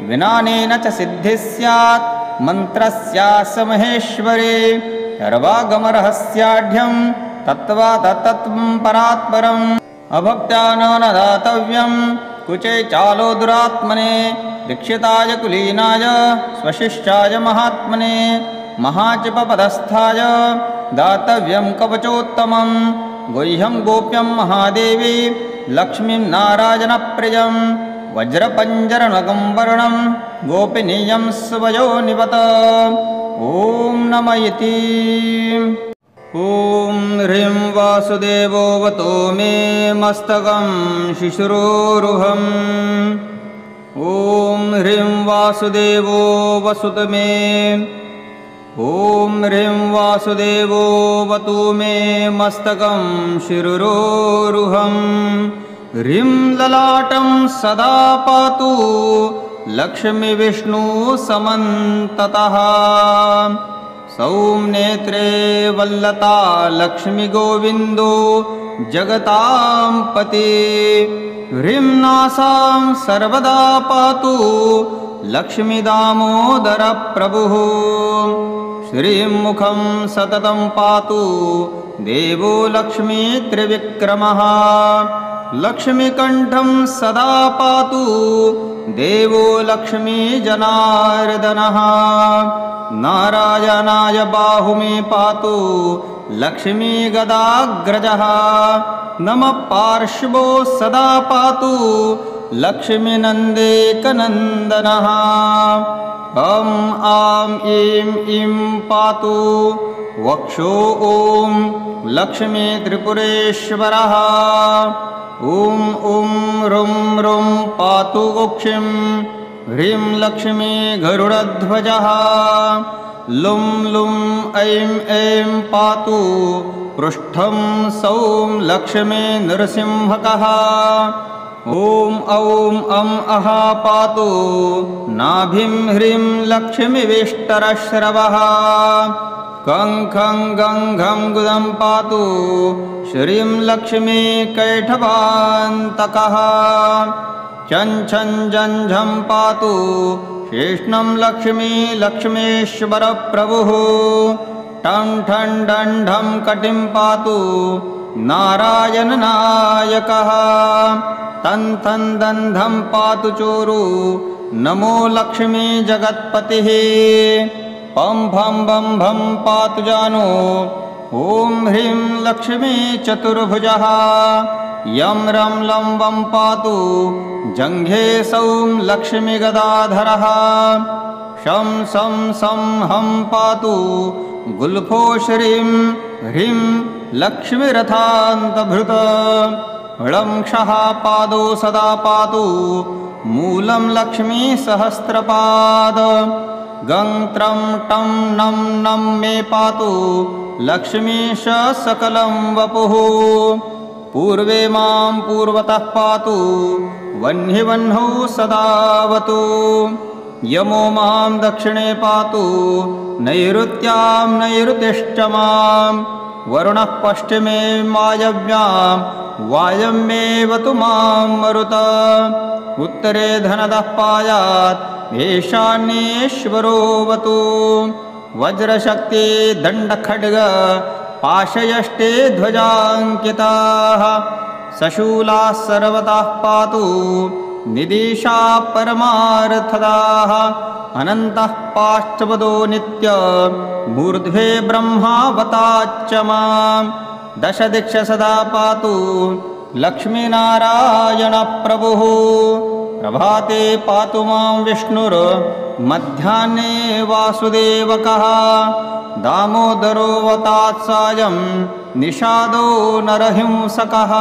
Speaker 1: विनानेन च सिद्धिः स्यात् मन्त्रस्यास्य महेश्वरी सर्वागमरहस्याढ्यं तत्त्वा तत्त्वं परात्परम् अभक्त्या न दातव्यं कुचे चालो दुरात्मने दीक्षिताय कुलीनाय स्वशिष्याय महात्मने महाचिपपदस्थाय दातव्यं कवचोत्तमं गुह्यं गोप्यं महादेवी लक्ष्मीं नारायणप्रियं वज्रपञ्जरनगं वर्णं गोपिनीयं स्वयोनिवत ॐ नम इति। ॐ ह्रीं वासुदेवोऽवतो मे मस्तकं शिशुरोरुहम् ॐ ह्रीं वासुदेवो वसुत मे ॐ ह्रीं वासुदेवो वतु मे मस्तकं शिरुरोरुहम् ह्रीं ललाटं सदा पातु लक्ष्मीविष्णु समन्ततः सौम्नेत्रे वल्लता लक्ष्मीगोविन्दो जगतां पते ह्रीं नासां सर्वदा पातु लक्ष्मीदामोदरप्रभुः श्रीं मुखं सततं पातु देवो लक्ष्मी त्रिविक्रमः लक्ष्मीकण्ठं सदा पातु देवो लक्ष्मीजनार्दनः नारायणाय बाहुमे पातु लक्ष्मीगदाग्रजः नमः पार्श्वो सदा पातु लक्ष्मीनन्देकनन्दनः ॐ आं ईं ईं पातु वक्षो ॐ लक्ष्मी त्रिपुरेश्वरः ॐ ॐ रुं रुं पातु कुक्षिं ह्रीं लक्ष्मी गरुडध्वजः लुं लुं ऐं ऐं पातु पृष्ठं सौं लक्ष्मी नृसिंहकः ॐ औं अं अः पातु नाभिं ह्रीं लक्ष्मीविष्टरश्रवः कं खं गं घं गुदं पातु श्रीं लक्ष्मी कैठवान्तकः चं छं जं झं पातु शेष्णं लक्ष्मी लक्ष्मीश्वरप्रभुः टं ठं डं ढं कटिं पातु नारायणनायकः तं थं दं धं पातु चोरु नमो लक्ष्मी जगत्पतिः पं भं भं भं पातु जानु ॐ ह्रीं लक्ष्मी चतुर्भुजः यं रं लं वं पातु जङ्घे सौं लक्ष्मीगदाधरः शं सं सं हं पातु गुल्फो श्रीं ह्रीं लक्ष्मीरथान्तभृत ळं क्षः पादो सदा पातु मूलं लक्ष्मी सहस्रपाद गं त्रं टं नं नं मे पातु लक्ष्मीश सकलं वपुः पूर्वे मां पूर्वतः पातु वह्निवह्नौ सदावतु यमो मां दक्षिणे पातु नैऋत्यां नैऋतिश्च मां वरुणः पश्चिमे वायव्यां वायम्येवतु मां मरुत उत्तरे धनदः पायात् ईशान्येश्वरोऽवतु वज्रशक्ति दण्डखड्ग पाशयष्टे ध्वजाङ्किताः सशूलाः सर्वतः पातु निदिशा परमार्थदाः अनन्तः पाश्चपदो नित्य मूर्ध्वे ब्रह्मावताच्च मां दशदिक्ष सदा पातु लक्ष्मीनारायणप्रभुः प्रभाते पातु मां विष्णुर् मध्याह्ने वासुदेवकः दामोदरोऽवतात्सायं निषादो नरहिंसकः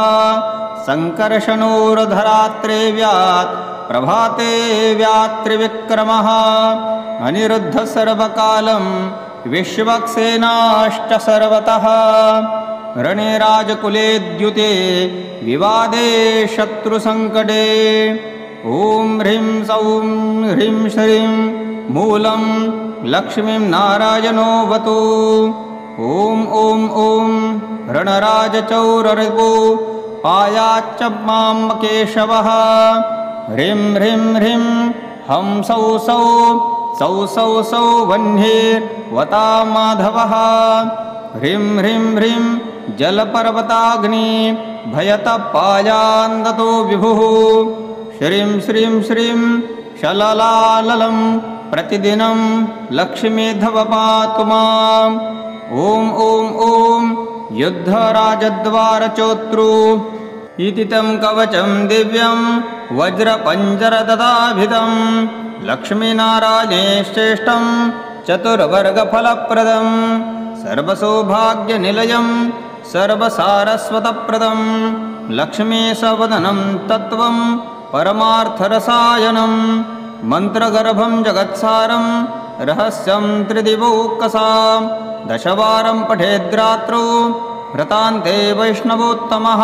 Speaker 1: सङ्कर्षणोर्धरात्रेव्यात् प्रभाते व्यात्रिविक्रमः अनिरुद्धः सर्वकालं विश्वक्सेनाश्च सर्वतः रणे राजकुले द्युते विवादे शत्रुसङ्कटे ॐ ह्रीं सौं ह्रीं श्रीं मूलं लक्ष्मीं नारायणोऽवतु ॐ ॐ ॐ रणराजचौररिपु पायाच्च मां केशवः ह्रीं ह्रीं ह्रीं हं सौ सौ सौ सौ सौ वह्निर्वता माधवः ह्रीं ह्रीं ह्रीं जलपर्वताग्नि भयतपायान्दतो विभुः श्रीं श्रीं श्रीं शललाललं प्रतिदिनं लक्ष्मीधव पातु माम् ॐ ॐ ॐ युद्धराजद्वारचोत्रु इति तं कवचं दिव्यं वज्रपञ्जरददाभिधं लक्ष्मीनारायणे श्रेष्ठं चतुर्वर्गफलप्रदं सर्वसौभाग्यनिलयं सर्वसारस्वतप्रदं लक्ष्मीसवदनं तत्त्वं परमार्थरसायनं मन्त्रगर्भं जगत्सारं रहस्यं त्रिदिवौकसां दशवारं पठेद्रात्रौ व्रतान्ते वैष्णवोत्तमः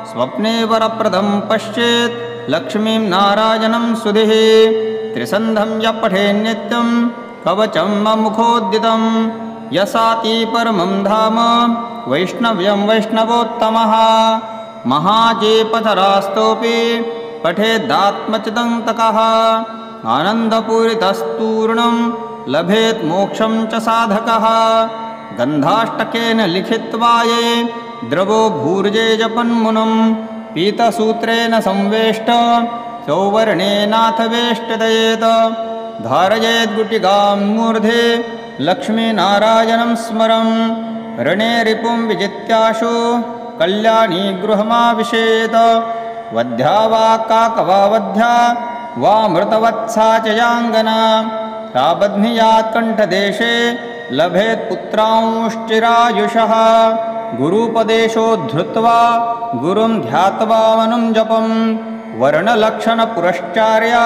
Speaker 1: स्वप्ने वरप्रदं पश्येत् लक्ष्मीं नारायणं सुधिः त्रिसन्धं यः पठेन्नित्यं कवचं ममुखोद्दितं यसाति परमं धाम वैष्णव्यं वैष्णवोत्तमः महाजेपथरास्तोऽपि पठेदात्मचिदन्तकः आनन्दपूरितस्तूर्णं लभेत् मोक्षं च साधकः गन्धाष्टकेन लिखित्वा ये द्रवो भूर्जे जपन्मुनं पीतसूत्रेण संवेष्ट सौवर्णेनाथ वेष्टयेत् धारयेद्गुटिकां मूर्धे लक्ष्मीनारायणं स्मरं रणे रिपुं विजित्याशु कल्याणी गृहमाविशेत् वध्या वा काकवा वध्या वा मृतवत्सा च याङ्गना सा बध्नियात् कण्ठदेशे लभेत् पुत्रांश्चिरायुषः गुरुपदेशोद्धृत्वा गुरुं ध्यात्वा मनुं जपं वर्णलक्षणपुरश्चार्या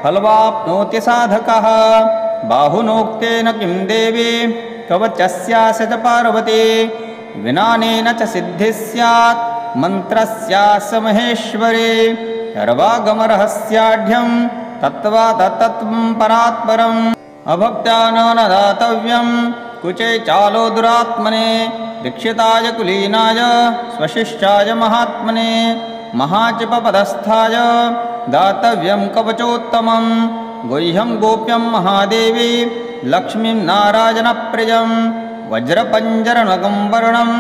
Speaker 1: फलवाप्नोति साधकः बाहुनोक्तेन किं देवी कवचस्यास्य च पार्वती विनानेन च सिद्धिः स्यात् मन्त्रस्यास्य महेश्वरी सर्वागमरहस्याढ्यं तत्त्वा तत्त्वं परात्परम् अभक्त्या न दातव्यं कुचे चालो दुरात्मने दीक्षिताय कुलीनाय स्वशिष्याय महात्मने महाचिपपदस्थाय दातव्यं कवचोत्तमं गुह्यं गोप्यं महादेवी लक्ष्मीं नारायणप्रियं वज्रपञ्जरनगं वर्णं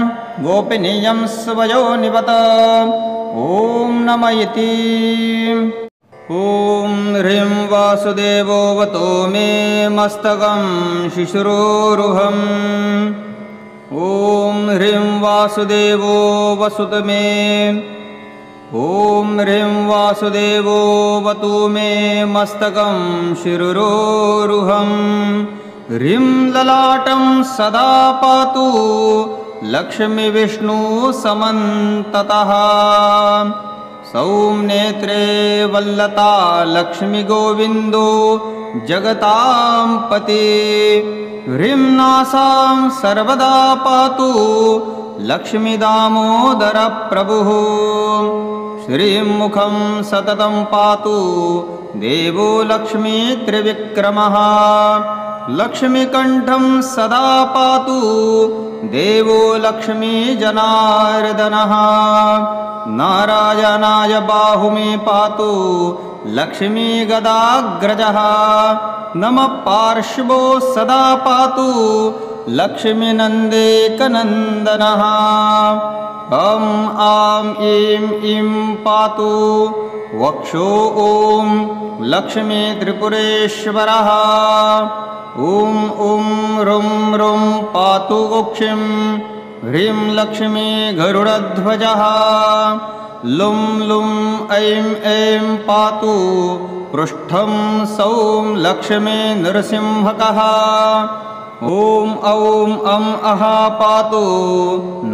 Speaker 1: गोपिनीयं स्वयोनिवत ॐ नम इति ॐ ह्रीं वासुदेवोऽवतो मे मस्तकं शिशिरोरुहम् ॐ ह्रीं वासुदेवो वसुत मे ॐ ह्रीं वासुदेवोऽवतु मे मस्तकं शिशिरोरुहम् ह्रीं ललाटं सदा पातु लक्ष्मीविष्णुसमन्ततः सौं नेत्रे वल्लता लक्ष्मीगोविन्दो जगतां पते ह्रीं नासां सर्वदा पातु लक्ष्मीदामोदरप्रभुः श्रीं मुखं सततं पातु देवो लक्ष्मी त्रिविक्रमः लक्ष्मीकण्ठं सदा पातु देवो लक्ष्मीजनार्दनः नारायणाय बाहुमे पातु लक्ष्मीगदाग्रजः नमः पार्श्वो सदा पातु लक्ष्मीनन्देकनन्दनः ॐ आं ईं ईं पातु वक्षो ॐ लक्ष्मी त्रिपुरेश्वरः ॐ ॐ रुं रुं पातु कुक्षिं ह्रीं लक्ष्मी गरुडध्वजः लुं लुं ऐं ऐं पातु पृष्ठं सौं लक्ष्मी नृसिंहकः ॐ औं अं अः पातु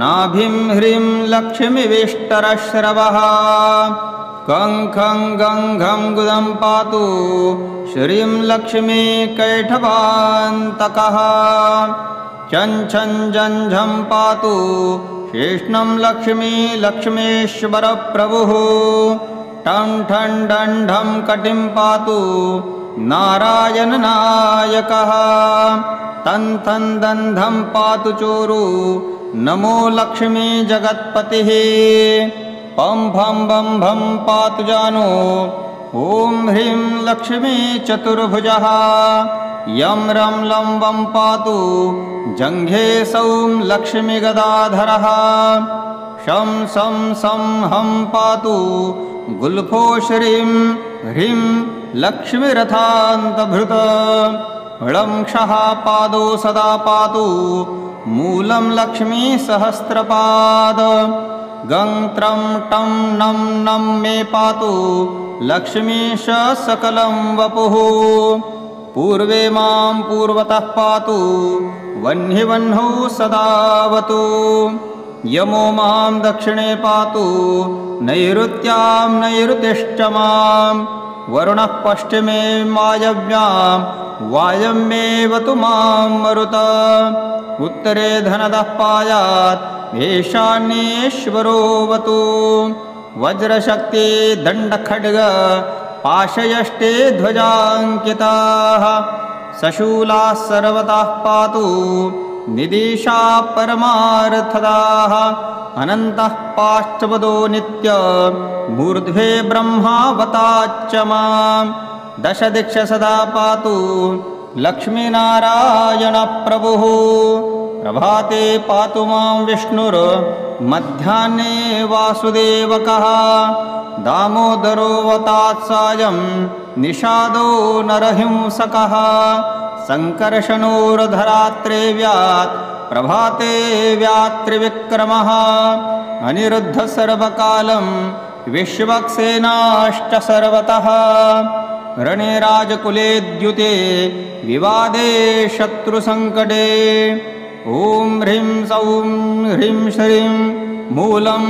Speaker 1: नाभिं ह्रीं लक्ष्मीविष्टरश्रवः कं खं गं घं गुदं पातु श्रीं लक्ष्मी कैठवान्तकः चं छं जं झं पातु शेष्णं लक्ष्मी लक्ष्मीश्वरप्रभुः ठं ठं डं ढं कटिं पातु नारायणनायकः तं तं दन्धं पातु चोरु नमो लक्ष्मी जगत्पतिः पं भं भं भं पातु जानो ॐ ह्रीं लक्ष्मी चतुर्भुजः यं रं लं वं पातु जङ्घे सौं लक्ष्मीगदाधरः शं सं सं हं पातु गुल्फो श्रीं ह्रीं लक्ष्मीरथान्तभृत ळं क्षः पादो सदा पातु मूलं लक्ष्मी सहस्रपाद गं त्रं टं नं नं मे पातु लक्ष्मीश सकलं वपुः पूर्वे मां पूर्वतः पातु वह्निवह्नौ सदावतु यमो मां दक्षिणे पातु नैऋत्यां नैऋतिश्च मां वरुणः पश्चिमे वायव्यां वायम्येवतु मां मरुत उत्तरे धनदः पायात् ईशान्येश्वरोऽवतु वज्रशक्ति दण्डखड्ग पाशयष्टे ध्वजाङ्किताः सशूलाः सर्वतः पातु निदिशा परमार्थदाः अनन्तः पाश्चपदो नित्य मूर्ध्वे ब्रह्मावताच्च मां दशदिक्ष सदा पातु लक्ष्मीनारायणप्रभुः प्रभाते पातु मां विष्णुर् मध्याह्ने वासुदेवकः दामोदरोऽवतात्सायं निषादो नरहिंसकः सङ्कर्षणोर्धरात्रेव्यात् प्रभाते व्यात्रिविक्रमः अनिरुद्धः सर्वकालं विश्वक्सेनाश्च सर्वतः रणे राजकुले द्युते विवादे शत्रुसङ्कटे ॐ ह्रीं सौं ह्रीं श्रीं मूलं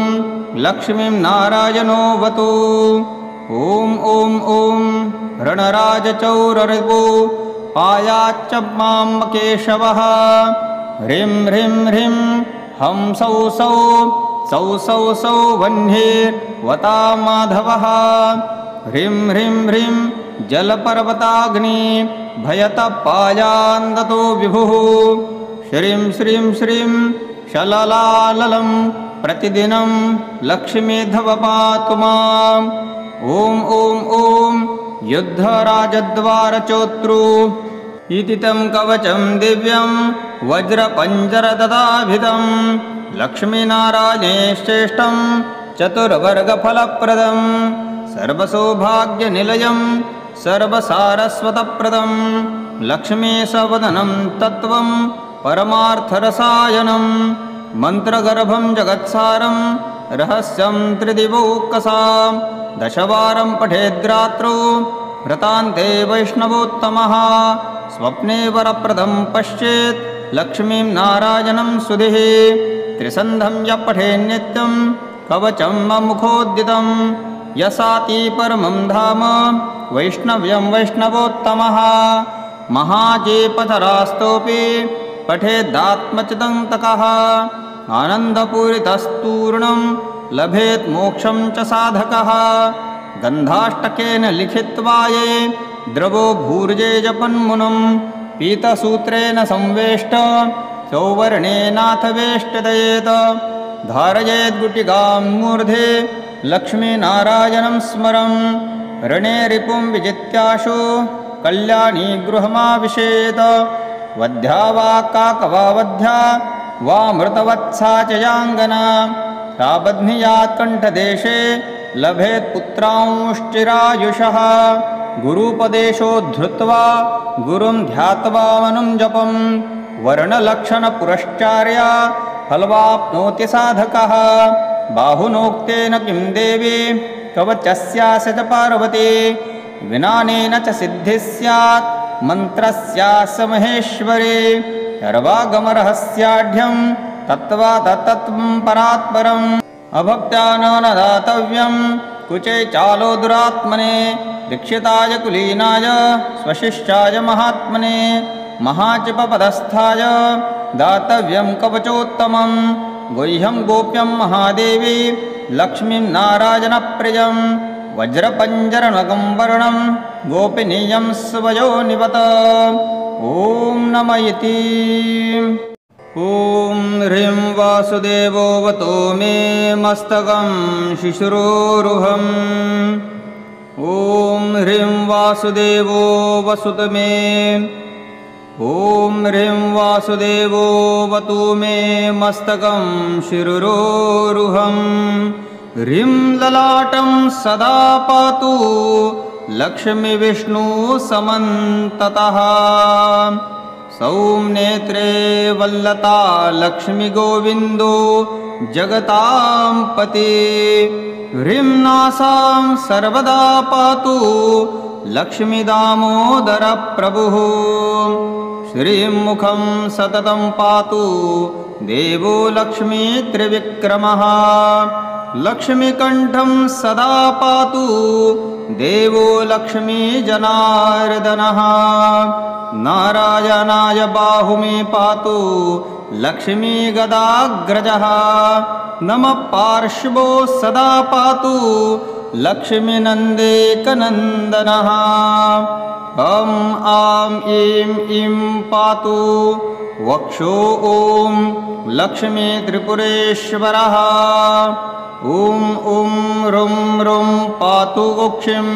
Speaker 1: लक्ष्मीं नारायणोऽवतु ॐ ॐ ॐ रणराजचौररिपु पायाच्च मां केशवः ह्रीं ह्रीं ह्रीं हं सौ सौ सौ सौ सौ वह्निर्वता माधवः ह्रीं ह्रीं ह्रीं जलपर्वताग्नि भयतपायान्दतो विभुः श्रीं श्रीं श्रीं शललाललं प्रतिदिनं लक्ष्मीधव पातु माम् ॐ ॐ ॐ युद्धराजद्वारचोत्रू इति तं कवचं दिव्यं वज्रपञ्जरददाभिधं लक्ष्मीनारायणे श्रेष्ठं चतुर्वर्गफलप्रदं सर्वसौभाग्यनिलयं सर्वसारस्वतप्रदं लक्ष्मीसवदनं तत्त्वं परमार्थरसायनं मन्त्रगर्भं जगत्सारं रहस्यं त्रिदिवौकसां दशवारं पठेद्रात्रौ व्रतान्ते वैष्णवोत्तमः स्वप्ने वरप्रदं पश्येत् लक्ष्मीं नारायणं सुधिः त्रिसन्धं यः पठेन्नित्यं कवचं ममुखोद्दितं यसाति परमं धाम वैष्णव्यं वैष्णवोत्तमः महाजेपथरास्तोऽपि पठेदात्मचिदन्तकः आनन्दपूरितस्तूर्णं लभेत् मोक्षं च साधकः गन्धाष्टकेन लिखित्वा ये द्रवो भूर्जे जपन्मुनं पीतसूत्रेण संवेष्ट सौवर्णेनाथ वेष्टयेत् धारयेद्गुटिकां मूर्धे लक्ष्मीनारायणं स्मरं रणे रिपुं विजित्याशु कल्याणी गृहमाविशेत् वध्या वा काकवा वध्या वा मृतवत्सा च याङ्गना सा बध्नियात् कण्ठदेशे लभेत् पुत्रांश्चिरायुषः गुरुपदेशोद्धृत्वा गुरुं ध्यात्वा मनुं जपं वर्णलक्षणपुरश्चार्या फलवाप्नोति साधकः बाहुनोक्तेन किं देवी कवचस्यास्य च पार्वती विनानेन च सिद्धिः स्यात् मन्त्रस्यास्य महेश्वरी सर्वागमरहस्याढ्यं तत्त्वा तत्तत्त्वं परात्परम् अभक्त्या न दातव्यं कुचे चालो दुरात्मने दीक्षिताय कुलीनाय स्वशिष्याय महात्मने महाचिपपदस्थाय दातव्यं कवचोत्तमं गुह्यं गोप्यं महादेवी लक्ष्मीं नारायणप्रियं वज्रपञ्जरनगं वर्णं गोपिनीयं स्वयो निवत ॐ नम इति। ॐ ह्रीं वासुदेवोऽवतो मे मस्तकं शिशिरोरुहम्। ॐ ह्रीं वासुदेवो वसुत मे। ॐ ह्रीं वासुदेवो वतु मे मस्तकं शिशिरोरुहम्। ह्रीं ललाटं सदा पातु लक्ष्मीविष्णु समन्ततः। सौं नेत्रे वल्लता लक्ष्मीगोविन्दो जगतां पते। ह्रीं नासां सर्वदा पातु लक्ष्मीदामोदरप्रभुः। श्रीं मुखं सततं पातु देवो लक्ष्मी त्रिविक्रमः। लक्ष्मीकण्ठं सदा पातु देवो लक्ष्मीजनार्दनः। नारायणाय बाहुमे पातु लक्ष्मीगदाग्रजः। नमः पार्श्वो सदा पातु लक्ष्मीनन्देकनन्दनः। ॐ आं ईं ईं पातु वक्षो ॐ लक्ष्मी त्रिपुरेश्वरः। ॐ ॐ रुं रुं पातु कुक्षिं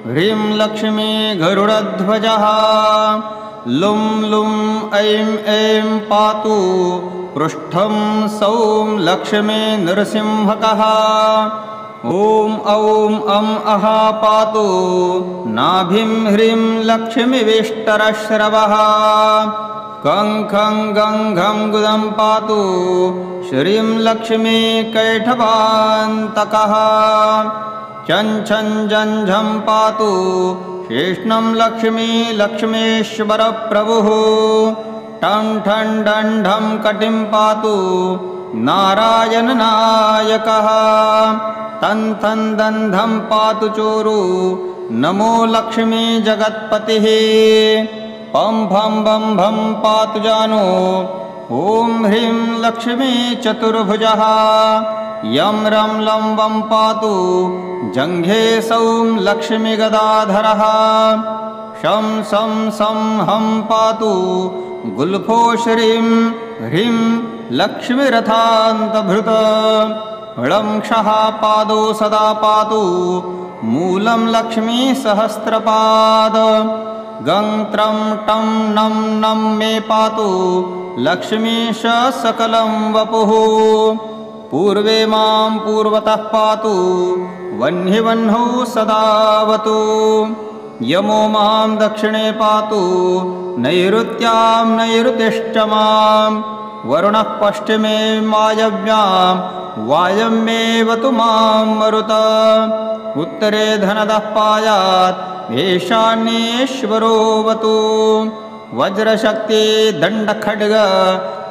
Speaker 1: ह्रीं लक्ष्मी गरुडध्वजः। लुं लुं ऐं ऐं पातु पृष्ठं सौं लक्ष्मी नृसिंहकः। ॐ औं अं अः पातु नाभिं ह्रीं लक्ष्मीविष्टरश्रवः। खं खं गं घं गुदं पातु श्रीं लक्ष्मी कैठवान्तकः। चं छं जं झं पातु शेष्णं लक्ष्मी लक्ष्मीश्वरप्रभुः। ठं ठं डं ढं कटिं पातु नारायणनायकः। तं थं दं धं पातु चोरु नमो लक्ष्मी जगत्पतिः। पं भं भं भं पातु जानो ॐ ह्रीं लक्ष्मी चतुर्भुजः। यं रं लं वं पातु जङ्घे सौं लक्ष्मीगदाधरः। शं सं सं हं पातु गुल्फो श्रीं ह्रीं लक्ष्मीरथान्तभृत। ळं क्षः पादो सदा पातु मूलं लक्ष्मी सहस्रपाद। गं त्रं टं नं नं मे पातु लक्ष्मीश सकलं वपुः। पूर्वे मां पूर्वतः पातु वह्निवह्नौ सदावतु। यमो मां दक्षिणे पातु नैऋत्यां नैऋतिश्च मां। वरुणः पश्चिमे वायव्यां वायम्येवतु मां मरुत। उत्तरे धनदः पायात् ईशान्येश्वरोऽवतु। वज्रशक्ति दण्डखड्ग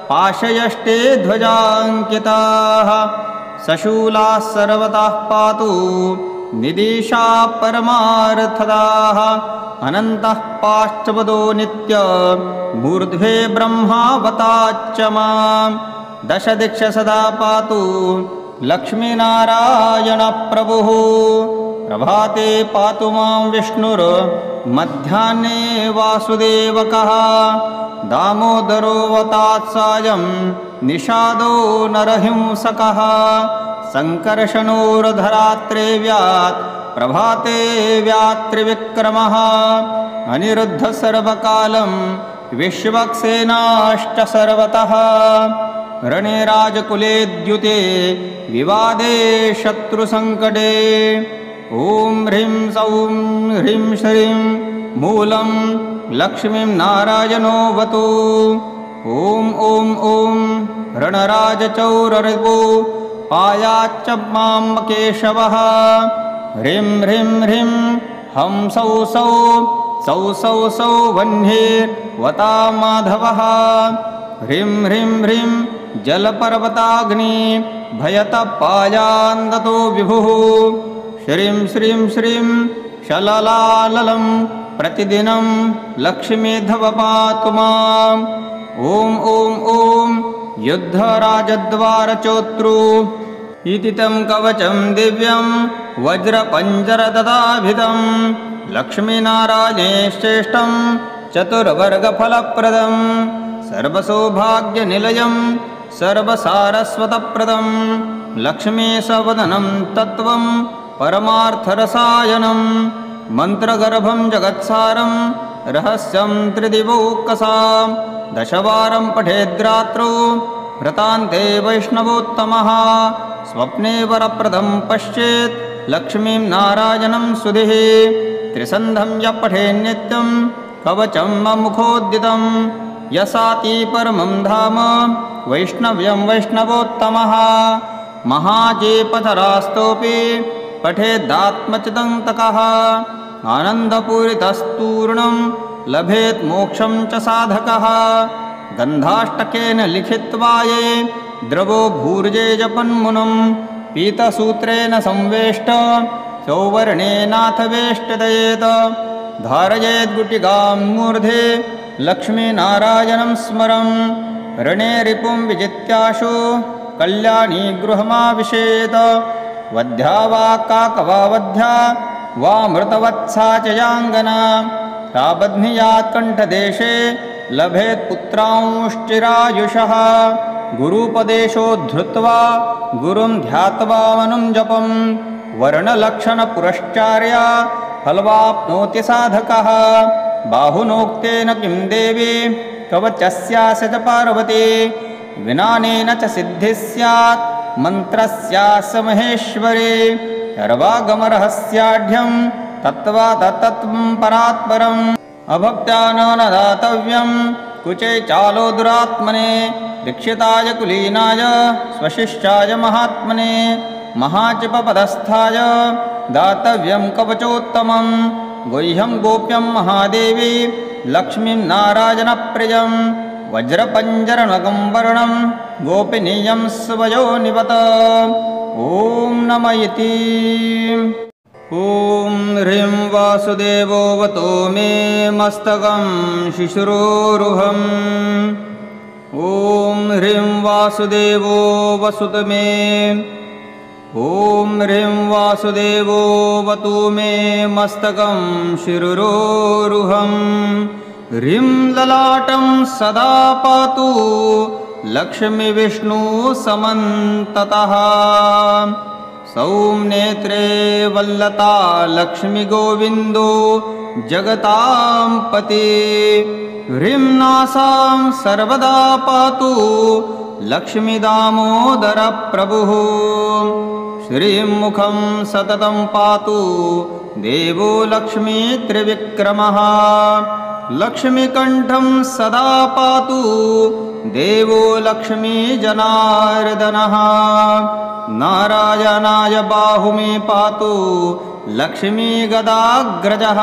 Speaker 1: पाशयष्टे ध्वजाङ्किताः। सशूलाः सर्वतः पातु निदिशा परमार्थदाः। अनन्तः पाश्चपदो नित्य मूर्ध्वे ब्रह्मावताच्च मां। दशदिक्ष सदा पातु लक्ष्मीनारायणप्रभुः। प्रभाते पातु मां विष्णुर् मध्याह्ने वासुदेवकः। दामोदरोऽवतात् सायं निषादो नरहिंसकः। सङ्कर्षणोर्धरात्रेव्यात् प्रभाते व्यात्रिविक्रमः। अनिरुद्ध सर्वकालं विश्वक्सेनाश्च सर्वतः। रणे राजकुले द्युते विवादे शत्रुसङ्कटे। ॐ ह्रीं सौं ह्रीं श्रीं मूलं लक्ष्मीं नारायणोऽवतु। ॐ ॐ ॐ रणराजचौररिपु पायाच्च मां केशवः। ह्रीं ह्रीं ह्रीं हं सौ सौ सौ सौ सौ वह्निर्वता माधवः। ह्रीं ह्रीं ह्रीं जलपर्वताग्नि भयतपायान्दतो विभुः। श्रीं श्रीं श्रीं शललाललं प्रतिदिनं लक्ष्मीधव पातु माम्। ॐ ॐ ॐ युद्धराजद्वारचोत्रु इति तं कवचं दिव्यं वज्रपञ्जरददाभिधं लक्ष्मीनारायणे श्रेष्ठं चतुर्वर्गफलप्रदं सर्वसौभाग्यनिलयं सर्वसारस्वतप्रदं लक्ष्मीसवदनं तत्त्वं परमार्थरसायनं मन्त्रगर्भं जगत्सारं रहस्यं त्रिदिवौकसां दशवारं पठेद्रात्रौ व्रतान्ते वैष्णवोत्तमः स्वप्ने वरप्रदं पश्येत् लक्ष्मीं नारायणं सुधिः त्रिसन्धं यः पठेन्नित्यं कवचं ममुखोद्दितं यसाति परमं धाम वैष्णव्यं वैष्णवोत्तमः महाजेपथरास्तोऽपि पठेदात्मचिदन्तकः आनन्दपूरितस्तूर्णं लभेत् मोक्षं च साधकः गन्धाष्टकेन लिखित्वा ये द्रवो भूर्जे जपन्मुनं पीतसूत्रेण संवेष्ट सौवर्णेनाथ वेष्टयेत् धारयेद्गुटिकां मूर्धे लक्ष्मीनारायणं स्मरं रणे रिपुं विजित्याशु कल्याणी गृहमाविशेत् वध्या वा काकवा वध्या वा मृतवत्सा च याङ्गना सा बध्नीयात् कण्ठदेशे लभेत् पुत्रांश्चिरायुषः गुरुपदेशोद्धृत्वा गुरुं ध्यात्वा मनुं जपं वर्णलक्षणपुरश्चार्या फलवाप्नोति साधकः बाहुनोक्तेन किं देवी कवचस्यास्य च पार्वती विनानेन च सिद्धिः स्यात् मन्त्रस्यास्य महेश्वरी सर्वागमरहस्याढ्यं तत्त्वा तत्तत्त्वं परात्परम् अभक्त्या न दातव्यं कुचे चालो दुरात्मने दीक्षिताय कुलीनाय स्वशिष्याय महात्मने महाचिपपदस्थाय दातव्यं कवचोत्तमं गुह्यं गोप्यं महादेवी लक्ष्मीं नारायणप्रियं वज्रपञ्जरनगं वर्णं गोपिनीयं स्वयोनिवत ॐ नम इति। ॐ ह्रीं वासुदेवोऽवतो मे मस्तकं शिशुरोरुहम् ॐ ह्रीं वासुदेवो वसुत मे ॐ ह्रीं वासुदेवोऽवतु मे मस्तकं शिरुरोरुहम् ह्रीं ललाटं सदा पातु लक्ष्मीविष्णुसमन्ततः सौं नेत्रे वल्लता लक्ष्मीगोविन्दो जगतां पते ह्रीं नासां सर्वदा पातु लक्ष्मीदामोदरप्रभुः श्रीं मुखं सततं पातु देवो लक्ष्मी त्रिविक्रमः लक्ष्मीकण्ठं सदा पातु देवो लक्ष्मीजनार्दनः नारायणाय बाहुमे पातु लक्ष्मीगदाग्रजः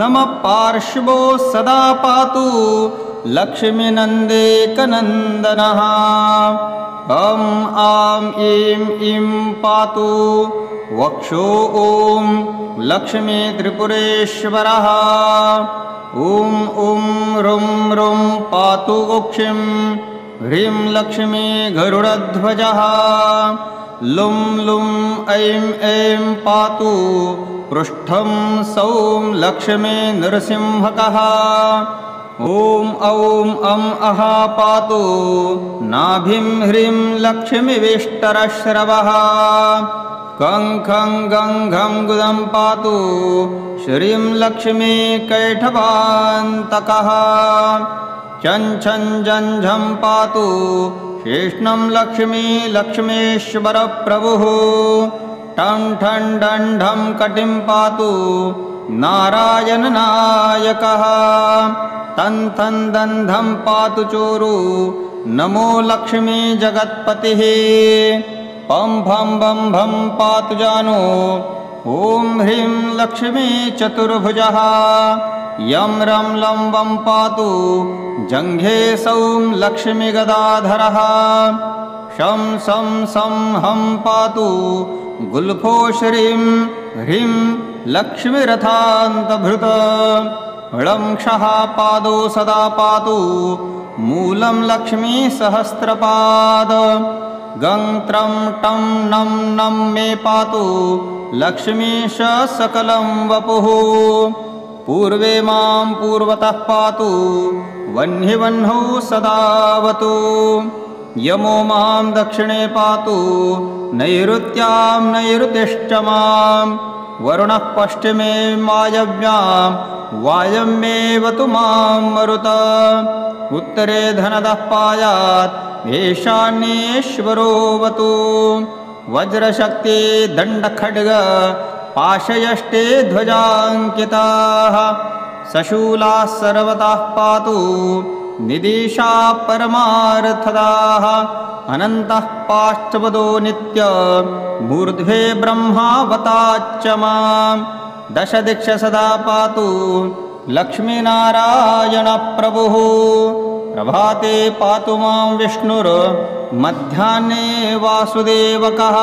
Speaker 1: नमः पार्श्वो सदा पातु लक्ष्मीनन्देकनन्दनः ॐ आं ईं ईं पातु वक्षो ॐ लक्ष्मी त्रिपुरेश्वरः ॐ ॐ रुं रुं पातु कुक्षिं ह्रीं लक्ष्मी गरुडध्वजः लुं लुं ऐं ऐं पातु पृष्ठं सौं लक्ष्मी नृसिंहकः ॐ औं अं अः पातु नाभिं ह्रीं लक्ष्मीविष्टरश्रवः कं खं गं घं गुदं पातु श्रीं लक्ष्मी कैठवान्तकः चं छं जं झं पातु शेष्णं लक्ष्मी लक्ष्मीश्वरप्रभुः टं ठं डं ढं कटिं पातु नारायणनायकः तं थं दं धं पातु चोरु नमो लक्ष्मी जगत्पतिः पं भं भं भं पातु जानो ॐ ह्रीं लक्ष्मी चतुर्भुजः यं रं लं वं पातु जङ्घे सौं लक्ष्मीगदाधरः शं सं सं हं पातु गुल्फो श्रीं ह्रीं लक्ष्मीरथान्तभृत लं क्षः पादो सदा पातु मूलं लक्ष्मी सहस्रपाद गं त्रं टं नं नं मे पातु लक्ष्मीश सकलं वपुः पूर्वे मां पूर्वतः पातु वह्निवह्नौ सदावतु यमो मां दक्षिणे पातु नैऋत्यां नैऋतिश्च मां वरुणः पश्चिमे वायव्यां वायम्येवतु मां मरुत उत्तरे धनदः पायात् ईशान्येश्वरोऽवतु वज्रशक्ति दण्डखड्ग पाशयष्टे ध्वजाङ्किताः सशूलाः सर्वतः पातु निदिशा परमार्थदाः अनन्तः पाश्चपदो नित्य मूर्ध्वे ब्रह्मावताच्च मां दशदिक्ष सदा पातु लक्ष्मीनारायणप्रभुः प्रभाते पातु मां विष्णुर् मध्याह्ने वासुदेवकः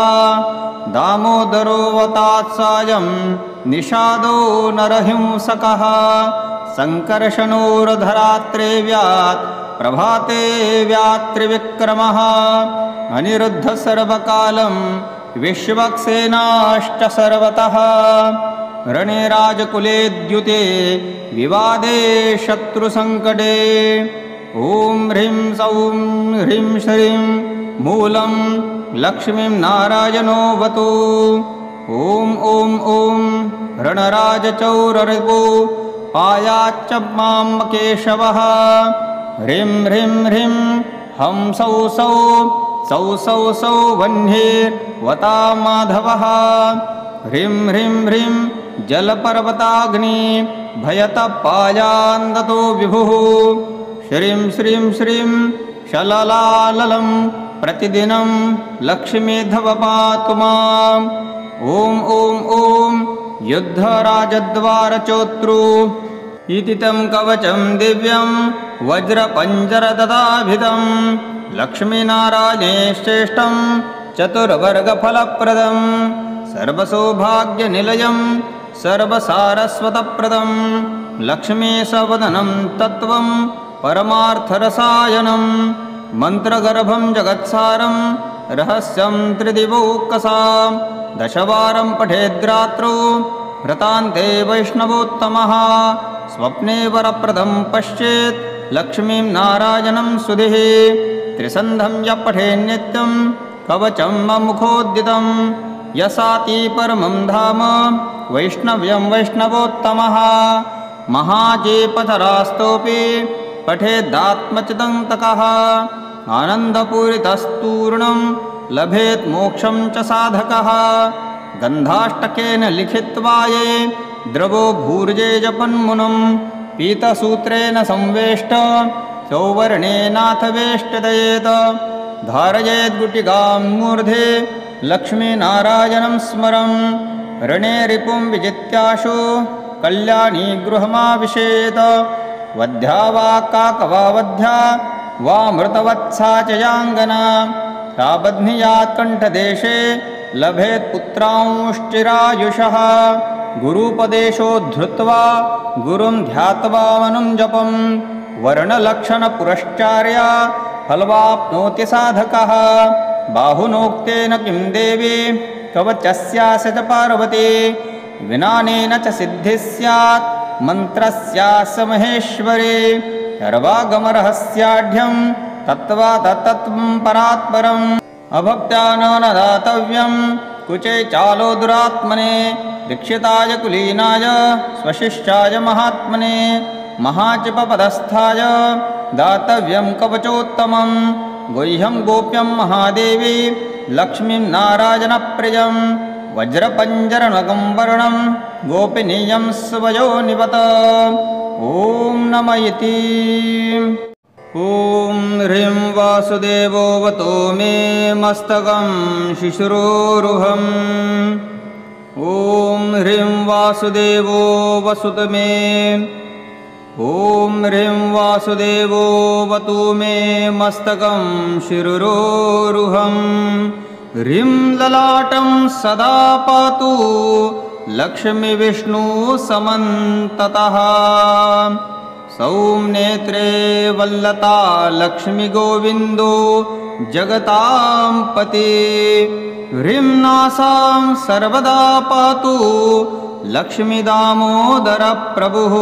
Speaker 1: दामोदरोऽवतात्सायं निषादो नरहिंसकः सङ्कर्षणोर्धरात्रेव्यात् प्रभाते व्यात्रिविक्रमः अनिरुद्धः सर्वकालं विश्वक्सेनाश्च सर्वतः रणे राजकुले द्युते विवादे शत्रुसङ्कटे ॐ ह्रीं सौं ह्रीं श्रीं मूलं लक्ष्मीं नारायणोऽवतु ॐ ॐ ॐ रणराजचौररिपु पायाच्च मां केशवः ह्रीं ह्रीं ह्रीं हं सौ सौ सौ सौ सौ वह्निर्वता माधवः ह्रीं ह्रीं ह्रीं जलपर्वताग्नि भयतपायान्दतो विभुः श्रीं श्रीं श्रीं शललाललं प्रतिदिनं लक्ष्मीधव पातु माम् ॐ ॐ ॐ युद्धराजद्वारचोत्रु इति तं कवचं दिव्यं वज्रपञ्जरददाभिधं लक्ष्मीनारायणे श्रेष्ठं चतुर्वर्गफलप्रदं सर्वसौभाग्यनिलयं सर्वसारस्वतप्रदं लक्ष्मीसवदनं तत्त्वं परमार्थरसायनं मन्त्रगर्भं जगत्सारं रहस्यं त्रिदिवौकसां दशवारं पठेद्रात्रौ व्रतान्ते वैष्णवोत्तमः स्वप्ने वरप्रदं पश्येत् लक्ष्मीं नारायणं सुधिः त्रिसन्धं यः पठेन्नित्यं कवचं ममुखोद्दितं यसाति परमं धाम वैष्णव्यं वैष्णवोत्तमः महाजेपथरास्तोऽपि पठेदात्मचिदन्तकः आनन्दपूरितस्तूर्णं लभेत् मोक्षं च साधकः गन्धाष्टकेन लिखित्वा ये द्रवो भूर्जे जपन्मुनं पीतसूत्रेण संवेष्ट सौवर्णेनाथ वेष्टयेत् धारयेद्गुटिकां मूर्धे लक्ष्मीनारायणं स्मरं रणे रिपुं विजित्याशु कल्याणी गृहमाविशेत् वध्या वा काकवा वध्या वा मृतवत्सा च याङ्गना ताबध्नियात् कण्ठदेशे लभेत् पुत्रांश्चिरायुषः गुरुपदेशोद्धृत्वा गुरुं ध्यात्वा मनुं जपं वर्णलक्षणपुरश्चार्या फलवाप्नोति साधकः बाहुनोक्तेन किं देवी कवचस्यास्य च पार्वती विनानेन च सिद्धिः स्यात् मन्त्रस्यास्य महेश्वरी सर्वागमरहस्याढ्यं तत्त्वा तत्तत्त्वं परात्परम् अभक्त्या न दातव्यं कुचे चालो दुरात्मने दीक्षिताय कुलीनाय स्वशिष्याय महात्मने महाचिपपदस्थाय दातव्यं कवचोत्तमं गुह्यं गोप्यं महादेवी लक्ष्मीं नारायणप्रियं वज्रपञ्जरणगं वर्णं गोपिनीयं स्वयोनिवत ॐ नम इति ॐ ह्रीं वासुदेवोऽवतो मे मस्तकं शिशिरोरुहम् ॐ ह्रीं वासुदेवो वसुत मे ॐ ह्रीं वासुदेवोऽवतु मे मस्तकं शिशिरोरुहम् ह्रीं ललाटं सदा पातु लक्ष्मीविष्णुसमन्ततः सौम्नेत्रे वल्लता लक्ष्मीगोविन्दो जगतां पते। ह्रीं नासां सर्वदा पातु लक्ष्मीदामोदरप्रभुः।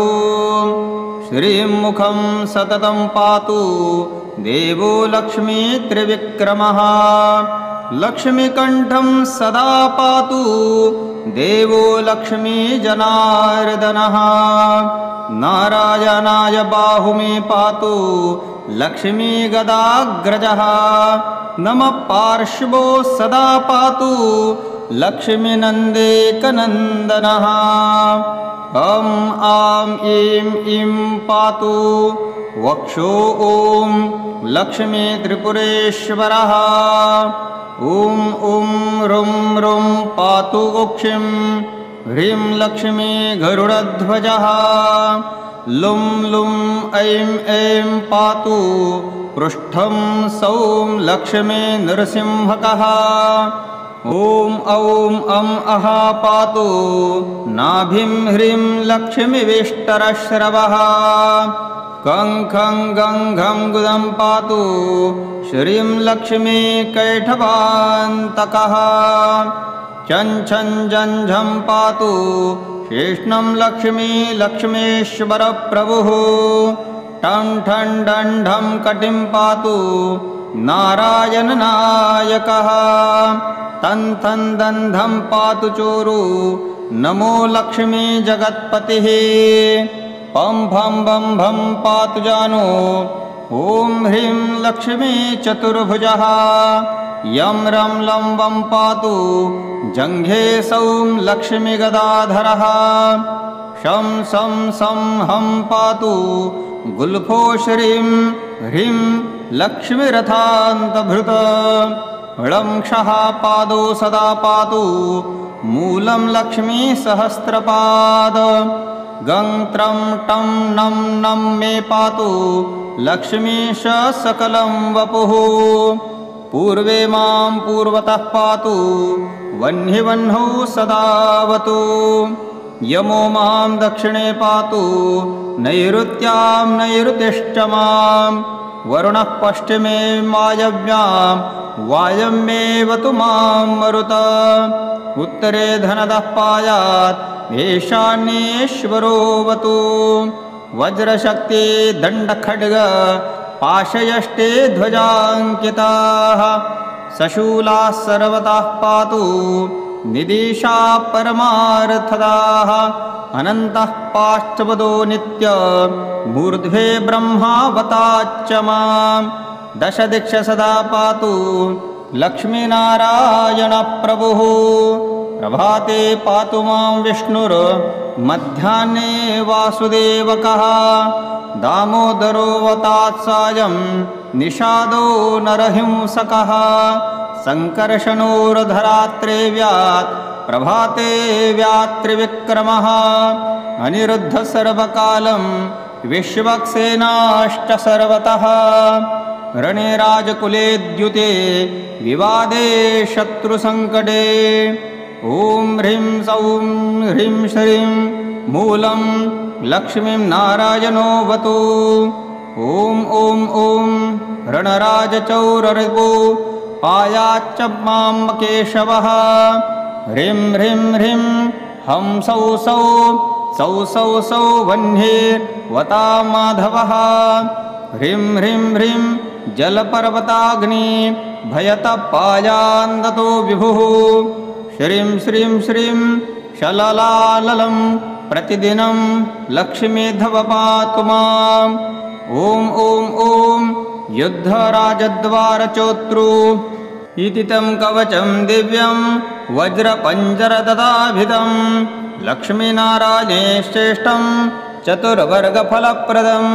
Speaker 1: श्रीं मुखं सततं पातु देवो लक्ष्मीत्रिविक्रमः। लक्ष्मीकण्ठं सदा पातु देवो लक्ष्मीजनार्दनः। नारायणाय बाहुमे पातु लक्ष्मीगदाग्रजः। नमः पार्श्वो सदा पातु लक्ष्मीनन्देकनन्दनः। ॐ आं ईं ईं पातु वक्षो ॐ लक्ष्मीत्रिपुरेश्वरः। ॐ ॐ रुं रुं पातु उक्षिं ह्रीं लक्ष्मी गरुडध्वजः। लुं लुं ऐं ऐं पातु पृष्ठं सौं लक्ष्मी नृसिंहकः। ॐ औं अं अः पातु नाभिं ह्रीं लक्ष्मीविष्टरश्रवः। कं खं गं घं गुदं पातु श्रीं लक्ष्मी कैठवान्तकः। चं छं जं झं पातु शेष्णं लक्ष्मी लक्ष्मेश्वरप्रभुः। टं ठं डं ढं कटिं पातु नारायणनायकः। तं थं दं धं पातु चोरु नमो लक्ष्मी जगत्पतिः। पं भं भं भं पातु जानो ॐ ह्रीं लक्ष्मी चतुर्भुजः। यं रं लं वं पातु जङ्घे सौं लक्ष्मीगदाधरः। शं सं सं हं पातु गुल्फो श्रीं ह्रीं लक्ष्मीरथान्तभृत। ळं क्षः पादो सदा पातु मूलं लक्ष्मीसहस्रपाद। गं त्रं टं नं नं मे पातु लक्ष्मीश सकलं वपुः। पूर्वे मां पूर्वतः पातु वह्निवह्नौ सदावतु। यमो मां दक्षिणे पातु नैऋत्यां नैऋतिश्च मां। वरुणः पश्चिमे वायव्यां वायम्येवतु मां मरुत। उत्तरे धनदः पायात् ईशान्येश्वरोऽवतु। वज्रशक्ति दण्डखड्ग पाशयष्टे ध्वजाङ्किताः। सशूलाः सर्वतः पातु निदिशा परमार्थदाः। अनन्तः पाश्चपदो नित्य मूर्ध्वे ब्रह्मावताच्च मां। दशदिक्ष सदा पातु लक्ष्मीनारायणप्रभुः। प्रभाते पातु मां विष्णुर् मध्याह्ने वासुदेवकः। दामोदरोऽवतात्सायं निषादो नरहिंसकः। सङ्कर्षणोर्धरात्रेव्यात् प्रभाते व्यात्रिविक्रमः। अनिरुद्धः सर्वकालं विश्वक्सेनाश्च सर्वतः। रणे राजकुले द्युते विवादे शत्रुसङ्कटे। ॐ ह्रीं सौं ह्रीं श्रीं मूलं लक्ष्मीं नारायणोऽवतु। ॐ ॐ ॐ रणराजचौररिपु पायाच्च मां केशवः। ह्रीं ह्रीं ह्रीं हं सौ सौ सौ सौ सौ वह्निर्वता माधवः। ह्रीं ह्रीं ह्रीं जलपर्वताग्नि भयतः पायान्दतो विभुः। श्रीं श्रीं श्रीं शललाललं प्रतिदिनं लक्ष्मीधव पातु माम्। ॐ ॐ ॐ युद्धराजद्वारचोत्रु इति तं कवचं दिव्यं वज्रपञ्जरददाभिधं। लक्ष्मीनारायणे श्रेष्ठं चतुर्वर्गफलप्रदं।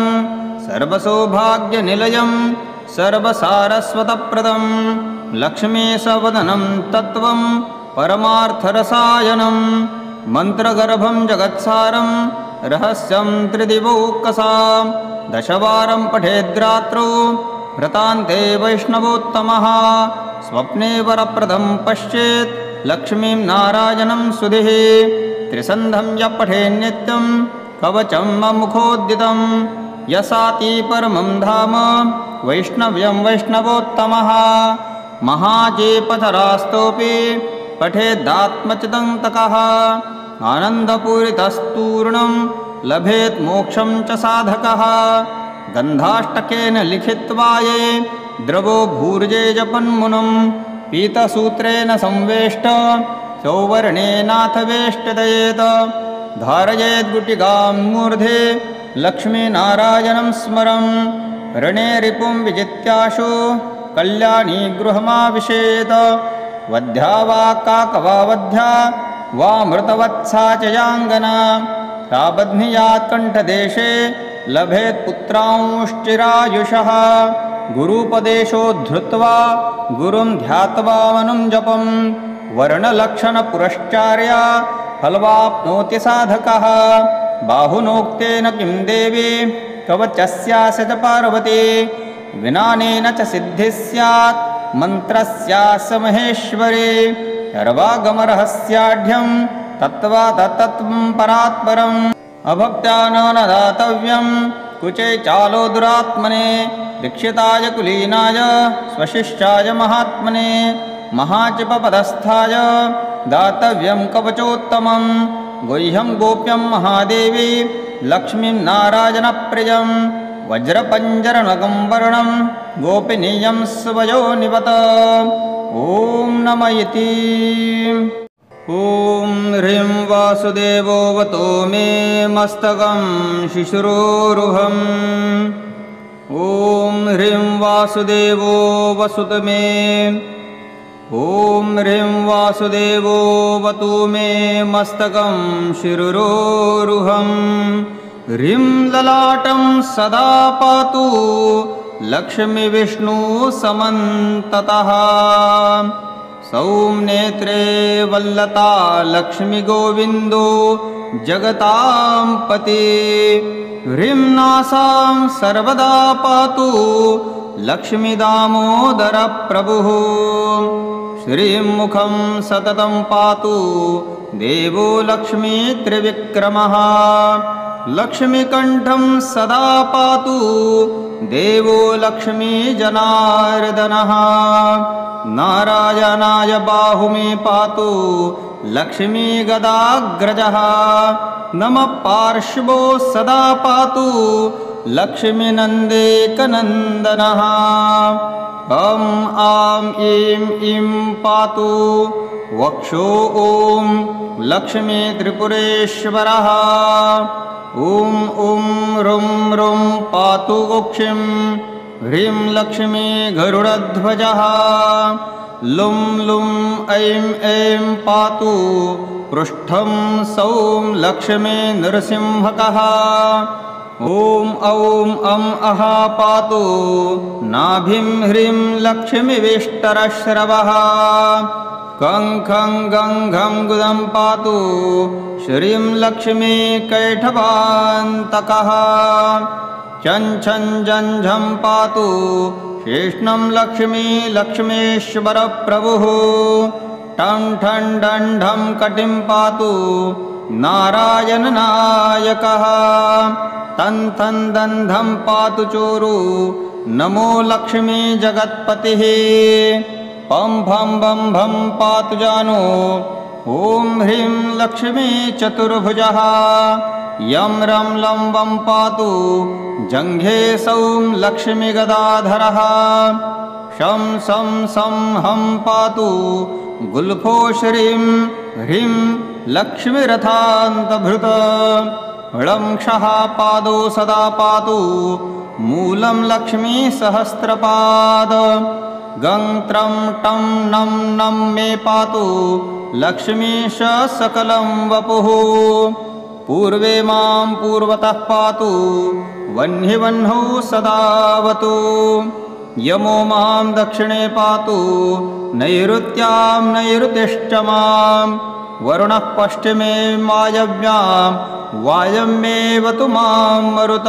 Speaker 1: सर्वसौभाग्यनिलयं सर्वसारस्वतप्रदं। लक्ष्मीसवदनं तत्त्वं परमार्थरसायनं। मन्त्रगर्भं जगत्सारं रहस्यं त्रिदिवौकसां। दशवारं पठेद्रात्रौ व्रतान्ते वैष्णवोत्तमः। स्वप्ने वरप्रदं पश्येत् लक्ष्मीं नारायणं सुधिः। त्रिसन्धं यः पठेन्नित्यं कवचं ममुखोद्यतं। यसाति परमं धाम वैष्णव्यं वैष्णवोत्तमः महाचेपथरास्तोऽपि पठेदात्मचिदन्तकः आनन्दपूरितस्तूर्णं लभेत् मोक्षं च साधकः गन्धाष्टकेन लिखित्वा ये द्रवो भूर्जे जपन्मुनं पीतसूत्रेण संवेष्ट सौवर्णेनाथ वेष्टयेत् धारयेद्गुटिकां मूर्धे लक्ष्मीनारायणं स्मरन् रणे रिपुं विजित्याशु कल्याणी गृहमाविशेत् वध्या वा काकवा वध्या वा मृतवत्सा च याङ्गना सा बध्नियात् कण्ठदेशे लभेत् पुत्रांश्चिरायुषः गुरुपदेशोद्धृत्वा गुरुं ध्यात्वा मनुं जपं वर्णलक्षणपुरश्चार्या फलवाप्नोति साधकः बाहुनोक्तेन किं देवी कवचस्यास्य च पार्वती विनानेन च सिद्धिः स्यात् मन्त्रस्यास्य महेश्वरी सर्वागमरहस्याढ्यं तत्त्वा तत्तत्त्वं परात्परम् अभक्त्या न दातव्यं कुचे चालो दुरात्मने दीक्षिताय कुलीनाय स्वशिष्याय महात्मने महाचिपपदस्थाय दातव्यं कवचोत्तमं गुह्यं गोप्यं महादेवी लक्ष्मीं नारायणप्रियं वज्रपञ्जरनगं वर्णं गोपिनीयं स्वयोनिवत ॐ नम इति। ॐ ह्रीं वासुदेवोऽवतो मे मस्तकं शिशुरोरुहम् ॐ ह्रीं वासुदेवो वसुत मे ॐ ह्रीं वासुदेवोऽवतु मे मस्तकं शिशुरोरुहम् ह्रीं ललाटं सदा पातु लक्ष्मीविष्णुसमन्ततः सौम्नेत्रे वल्लता लक्ष्मीगोविन्दो जगतां पते ह्रीं नासां सर्वदा पातु लक्ष्मीदामोदरप्रभुः श्रीं मुखं सततं पातु देवो लक्ष्मीत्रिविक्रमः लक्ष्मीकण्ठं सदा पातु देवो लक्ष्मीजनार्दनः नारायणाय बाहुमे पातु लक्ष्मीगदाग्रजः नमः पार्श्वो सदा पातु लक्ष्मीनन्देकनन्दनः ॐ आं ईं ईं पातु वक्षो ॐ लक्ष्मीत्रिपुरेश्वरः ॐ ॐ रुं रुं पातु कुक्षिं ह्रीं लक्ष्मी गरुडध्वजः लुं लुं ऐं ऐं पातु पृष्ठं सौं लक्ष्मी नृसिंहकः ॐ औं अं अः पातु नाभिं ह्रीं लक्ष्मीविष्टरश्रवः कं खं गं घं गुदं पातु श्रीं लक्ष्मी कैठवान्तकः चं छं जं झं पातु शेष्णं लक्ष्मी लक्ष्मीश्वरप्रभुः टं ठं डं ढं कटिं पातु नारायणनायकः तं थं दं धं पातु चोरु नमो लक्ष्मी जगत्पतिः पं भं भं भं पातु जानु ॐ ह्रीं लक्ष्मी चतुर्भुजः यं रं लं वं पातु जङ्घे सौं लक्ष्मीगदाधरः शं सं सं हं पातु गुल्फो श्रीं ह्रीं लक्ष्मीरथान्तभृत ळं क्षः पादो सदा पातु मूलं लक्ष्मीसहस्रपाद गं त्रं टं नं नं मे पातु लक्ष्मीश सकलं वपुः पूर्वे मां पूर्वतः पातु वह्निवह्नौ सदावतु यमो मां दक्षिणे पातु नैऋत्यां नैऋतिश्च मां वरुणः पश्चिमे वायव्यां वायम्येवतु मां मरुत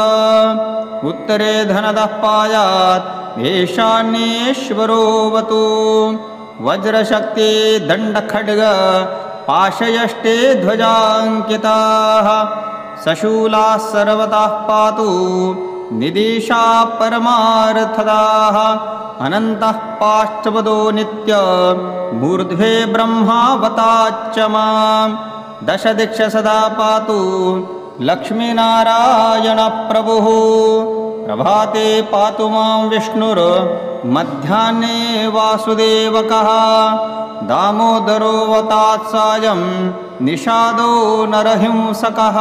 Speaker 1: उत्तरे धनदः पायात् ईशान्येश्वरोऽवतु वज्रशक्ति दण्डखड्ग पाशयष्टे ध्वजाङ्किताः सशूलाः सर्वतः पातु निदिशा परमार्थदाः अनन्तः पाश्चपदो नित्य मूर्ध्वे ब्रह्मावताच्च मां दशदिक्ष सदा पातु लक्ष्मीनारायणप्रभुः प्रभाते पातु मां विष्णुर्मध्याह्ने वासुदेवकः दामोदरोऽवतात्सायं निषादो नरहिंसकः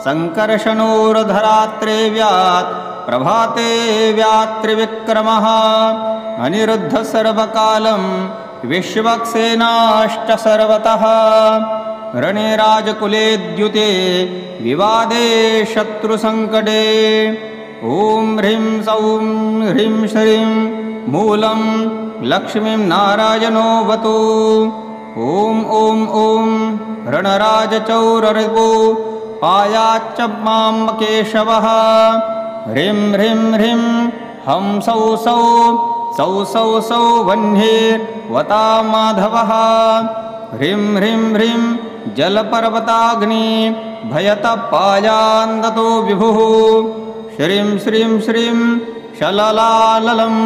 Speaker 1: सङ्कर्षणोर्धरात्रेव्यात् प्रभाते व्यात्रिविक्रमः अनिरुद्धः सर्वकालं विश्वक्सेनाश्च सर्वतः रणे राजकुले द्युते विवादे शत्रुसङ्कटे ॐ ह्रीं सौं ह्रीं श्रीं मूलं लक्ष्मीं नारायणोऽवतु ॐ ॐ ॐ रणराजचौररिपु पायाच्च मां केशवः ह्रीं ह्रीं ह्रीं हं सौ सौ सौ सौ सौ वह्निर्वता माधवः ह्रीं ह्रीं ह्रीं जलपर्वताग्नि भयतपायान्दतो विभुः श्रीं श्रीं श्रीं शललाललं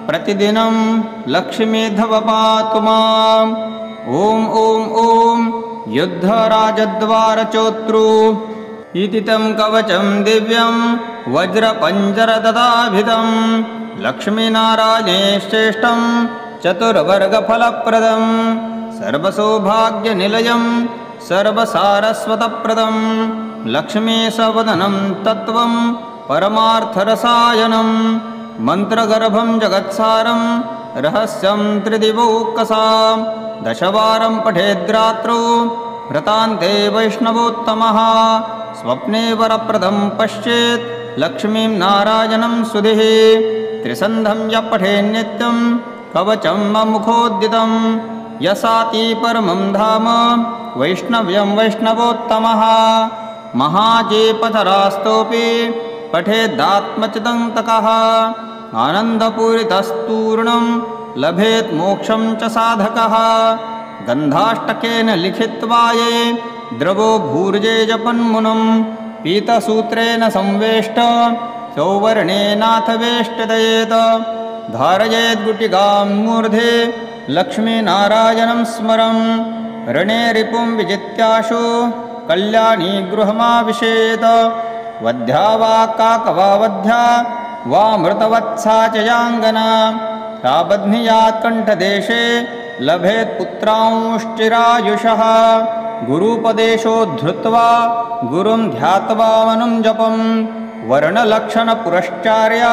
Speaker 1: प्रतिदिनं लक्ष्मीधव पातु माम् ॐ ॐ ॐ युद्धराजद्वारचोत्रु इति तं कवचं दिव्यं वज्रपञ्जरददाभिधं लक्ष्मीनारायणे श्रेष्ठं चतुर्वर्गफलप्रदं सर्वसौभाग्यनिलयं सर्वसारस्वतप्रदं लक्ष्मीसवदनं तत्त्वं परमार्थरसायनं मन्त्रगर्भं जगत्सारं रहस्यं त्रिदिवौकसां दशवारं पठेद्रात्रौ व्रतान्ते वैष्णवोत्तमः स्वप्ने वरप्रदं पश्येत् लक्ष्मीं नारायणं सुधिः त्रिसन्धं यः पठेन्नित्यं कवचं मुखोद्यतं यसाति परमं धाम वैष्णव्यं वैष्णवोत्तमः महाजेपथरास्तोऽपि पठेदात्मचिदन्तकः आनन्दपूरितस्तूर्णं लभेत् मोक्षं च साधकः गन्धाष्टकेन लिखित्वा ये द्रवो भूर्जे जपन्मुनं पीतसूत्रेण संवेष्ट सौवर्णेनाथ वेष्टयेत् धारयेद्गुटिकां मूर्धे लक्ष्मीनारायणं स्मरं रणे रिपुं विजित्याशु कल्याणी गृहमाविशेत् वध्या वा काकवा वध्या वा मृतवत्सा च याङ्गना ताबध्नियात् कण्ठदेशे लभेत् पुत्रांश्चिरायुषः गुरुपदेशोद्धृत्वा गुरुं ध्यात्वा मनुं जपं वर्णलक्षणपुरश्चार्या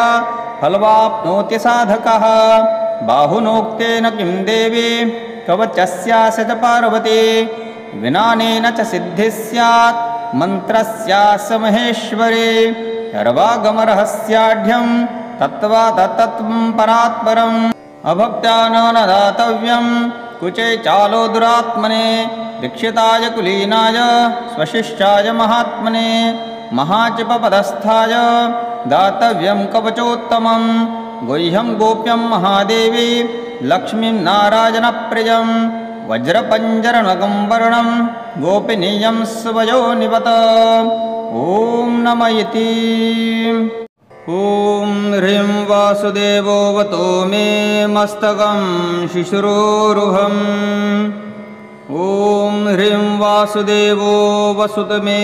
Speaker 1: फलवाप्नोति साधकः बाहुनोक्तेन किं देवी कवचस्यास्य च पार्वती विनानेन च सिद्धिः स्यात् मन्त्रस्यास्य महेश्वरी सर्वागमरहस्याढ्यं तत्त्वा तत्तत्त्वं परात्परम् अभक्त्या न दातव्यं कुचे चालो दुरात्मने दीक्षिताय कुलीनाय स्वशिष्याय महात्मने महाचिपपदस्थाय दातव्यं कवचोत्तमं गुह्यं गोप्यं महादेवी लक्ष्मीं नारायणप्रियं वज्रपञ्जरणगं वर्णं गोपिनीयं स्वयोनिवत ॐ नम इति ॐ ह्रीं वासुदेवोऽवतो मे मस्तकं शिशिरोरुहम् ॐ ह्रीं वासुदेवो वसुत मे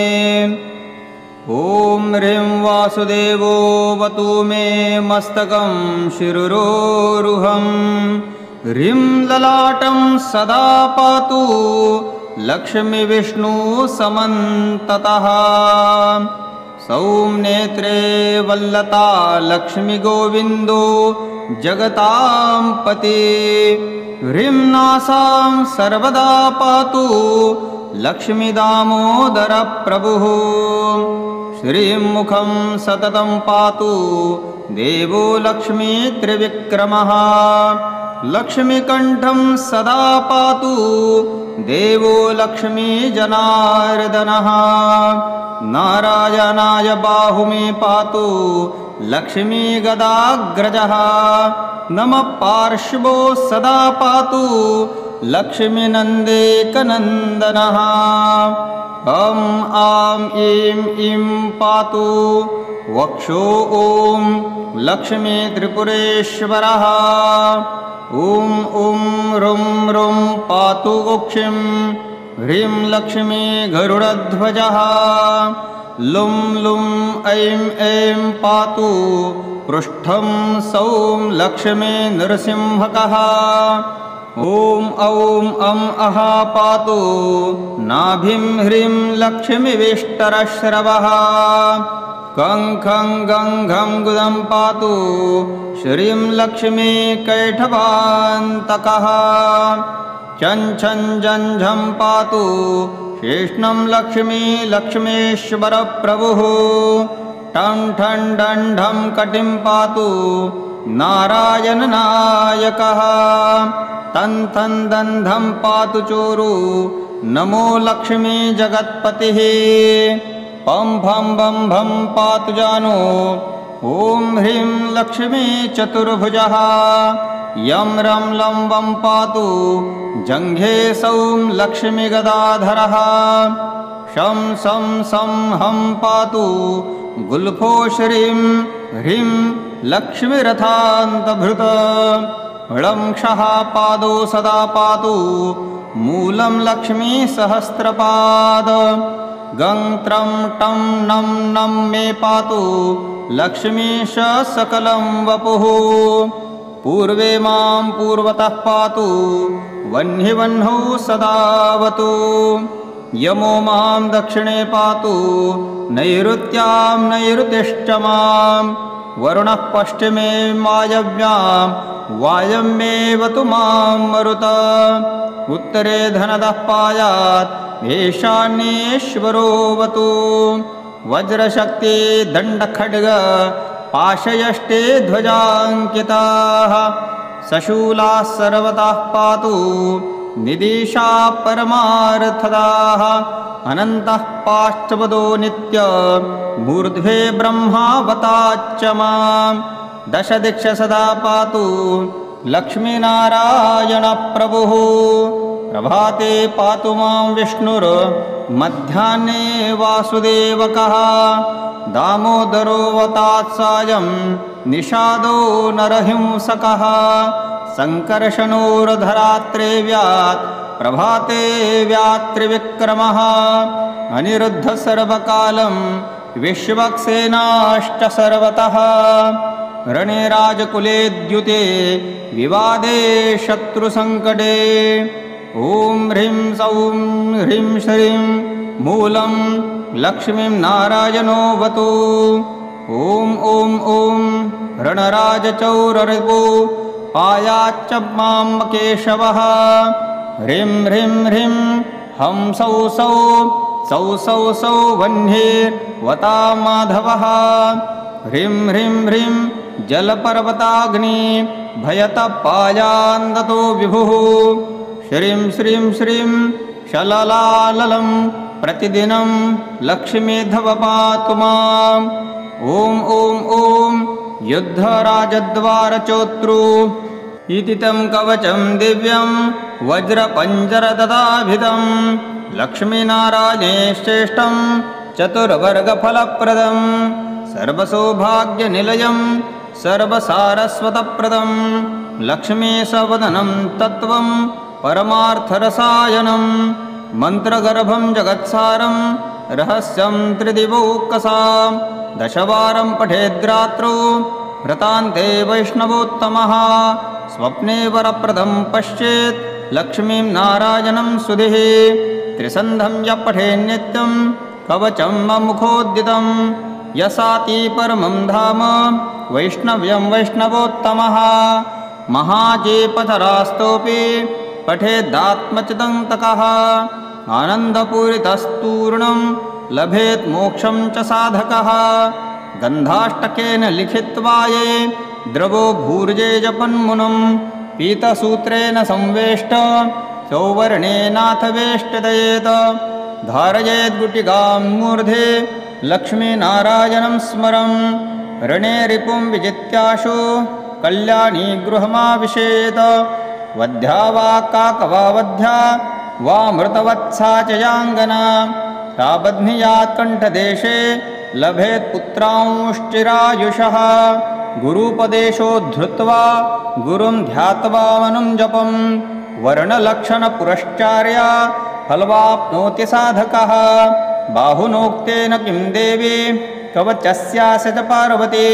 Speaker 1: ॐ ह्रीं वासुदेवोऽवतु मे मस्तकं शिशिरोरुहम् ह्रीं ललाटं सदा पातु लक्ष्मीविष्णु समन्ततः सौं नेत्रे वल्लता लक्ष्मीगोविन्दो जगतां पते ह्रीं नासां सर्वदा पातु लक्ष्मीदामोदरप्रभुः श्रीं मुखं सततं पातु देवो लक्ष्मी त्रिविक्रमः लक्ष्मीकण्ठं सदा पातु देवो लक्ष्मीजनार्दनः नारायणाय बाहुमे पातु लक्ष्मीगदाग्रजः नमः पार्श्वो सदा पातु लक्ष्मीनन्देकनन्दनः आं ईं पातु वक्षो ॐ लक्ष्मी त्रिपुरेश्वरः। ॐ ॐ रुं रुं पातु कुक्षिं ह्रीं लक्ष्मी गरुडध्वजः। लुं लुं ऐं ऐं पातु पृष्ठं सौं लक्ष्मी नृसिंहकः। ॐ औं अं अः पातु नाभिं ह्रीं लक्ष्मीविष्टरश्रवः। कं खं गं घं गुदं पातु श्रीं लक्ष्मी कैठवान्तकः। चं छं जं झं पातु शेष्णं लक्ष्मी लक्ष्मीश्वरप्रभुः। ठं ठं डं ढं कटिं पातु नारायणनायकः। तं थं दं धं पातु चोरु नमो लक्ष्मी जगत्पतिः। पं भं भं भं पातु जानो ॐ ह्रीं लक्ष्मी चतुर्भुजः। यं रं लं वं पातु जङ्घे सौं लक्ष्मीगदाधरः। शं सं सं हं पातु गुल्फो श्रीं ह्रीं लक्ष्मीरथान्तभृत। ळं क्षः पादो सदा पातु मूलं लक्ष्मी सहस्रपाद। गं त्रं टं नं नं मे पातु लक्ष्मीश सकलं वपुः। पूर्वे मां पूर्वतः पातु वह्निवह्नौ सदावतु। यमो मां दक्षिणे पातु नैऋत्यां नैऋतिश्च मां। वरुणः पश्चिमे वायव्यां वायम्येवतु मां मरुत। उत्तरे धनदः पायात् ईशान्येश्वरोऽवतु। वज्रशक्ति दण्डखड्ग पाशयष्टे ध्वजाङ्किताः। सशूलाः सर्वतः पातु निदिशा परमार्थदाः। अनन्तः पाश्चपदो नित्य मूर्ध्वे ब्रह्मावताच्च मां। दशदिक्ष सदा पातु लक्ष्मीनारायणप्रभुः। प्रभाते पातु मां विष्णुर् मध्याह्ने वासुदेवकः। दामोदरोऽवतात् सायं निषादो नरहिंसकः। सङ्कर्षणोर्धरात्रेव्यात् प्रभाते व्यात्रिविक्रमः। अनिरुद्धः सर्वकालं विश्वक्सेनाश्च सर्वतः। रणे राजकुले द्युते विवादे शत्रुसङ्कटे। ॐ ह्रीं सौं ह्रीं श्रीं मूलं लक्ष्मीं नारायणोऽवतु। ॐ ॐ ॐ रणराजचौररिपु पायाच्च मां केशवः। ह्रीं ह्रीं ह्रीं हं सौ सौ सौ सौ सौ वह्निर्वता माधवः। ह्रीं ह्रीं ह्रीं जलपर्वताग्नि भयतः पायान्दतो विभुः। श्रीं श्रीं श्रीं शललाललं प्रतिदिनं लक्ष्मीधव पातु माम्। ॐ ॐ ॐ युद्धराजद्वारचोत्रु इति तं कवचं दिव्यं वज्रपञ्जरददाभिधं। लक्ष्मीनारायणे श्रेष्ठं चतुर्वर्गफलप्रदं। सर्वसौभाग्यनिलयं सर्वसारस्वतप्रदं। लक्ष्मीसवदनं तत्त्वं परमार्थरसायनं। मन्त्रगर्भं जगत्सारं रहस्यं त्रिदिवौकसां। दशवारं पठेद्रात्रौ व्रतान्ते वैष्णवोत्तमः। स्वप्ने वरप्रदं पश्येत् लक्ष्मीं नारायणं सुधिः। त्रिसन्धं यः पठेन्नित्यं कवचं मुखोद्दितं। यसाति परमं धाम वैष्णव्यं वैष्णवोत्तमः। महाजेपथरास्तोऽपि पठेदात्मचिदन्तकः। आनन्दपूरितस्तूर्णं लभेत् मोक्षं च साधकः। गन्धाष्टकेन लिखित्वा ये द्रवो भूर्जे जपन्मुनं। पीतसूत्रेण संवेष्ट सौवर्णेनाथ वेष्टयेत्। धारयेद्गुटिकां मूर्धे लक्ष्मीनारायणं स्मरं। रणे रिपुं विजित्याशु कल्याणी गृहमाविशेत्। वध्या वा काकवा वध्या वा मृतवत्सा च याङ्गना। सा बध्नीयात् कण्ठदेशे लभेत् पुत्रांश्चिरायुषः गुरुपदेशो धृत्वा गुरुं ध्यात्वा मनुं जपं वर्णलक्षणपुरश्चार्य फलवाप्नोति साधकः बाहुनोक्तेन किं देवी कवचस्यास्य च पार्वती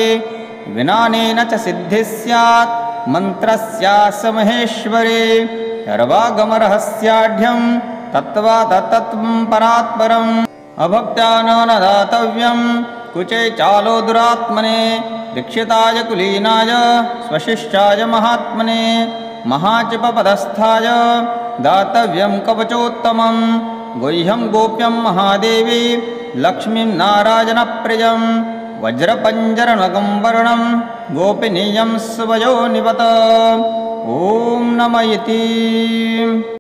Speaker 1: विनानेन च सिद्धिः स्यात् मन्त्रस्यास्य महेश्वरी सर्वागमरहस्याढ्यं तत्त्वा तत्तत्त्वं परात्परम् अभक्त्या न दातव्यं कुचे चालो दुरात्मने दीक्षिताय कुलीनाय स्वशिष्याय महात्मने महाचिपपदस्थाय दातव्यं कवचोत्तमं गुह्यं गोप्यं महादेवी लक्ष्मीं नारायणप्रियं वज्रपञ्जरनगं वर्णं गोपिनीयं स्वयो निवत ॐ नमः इति।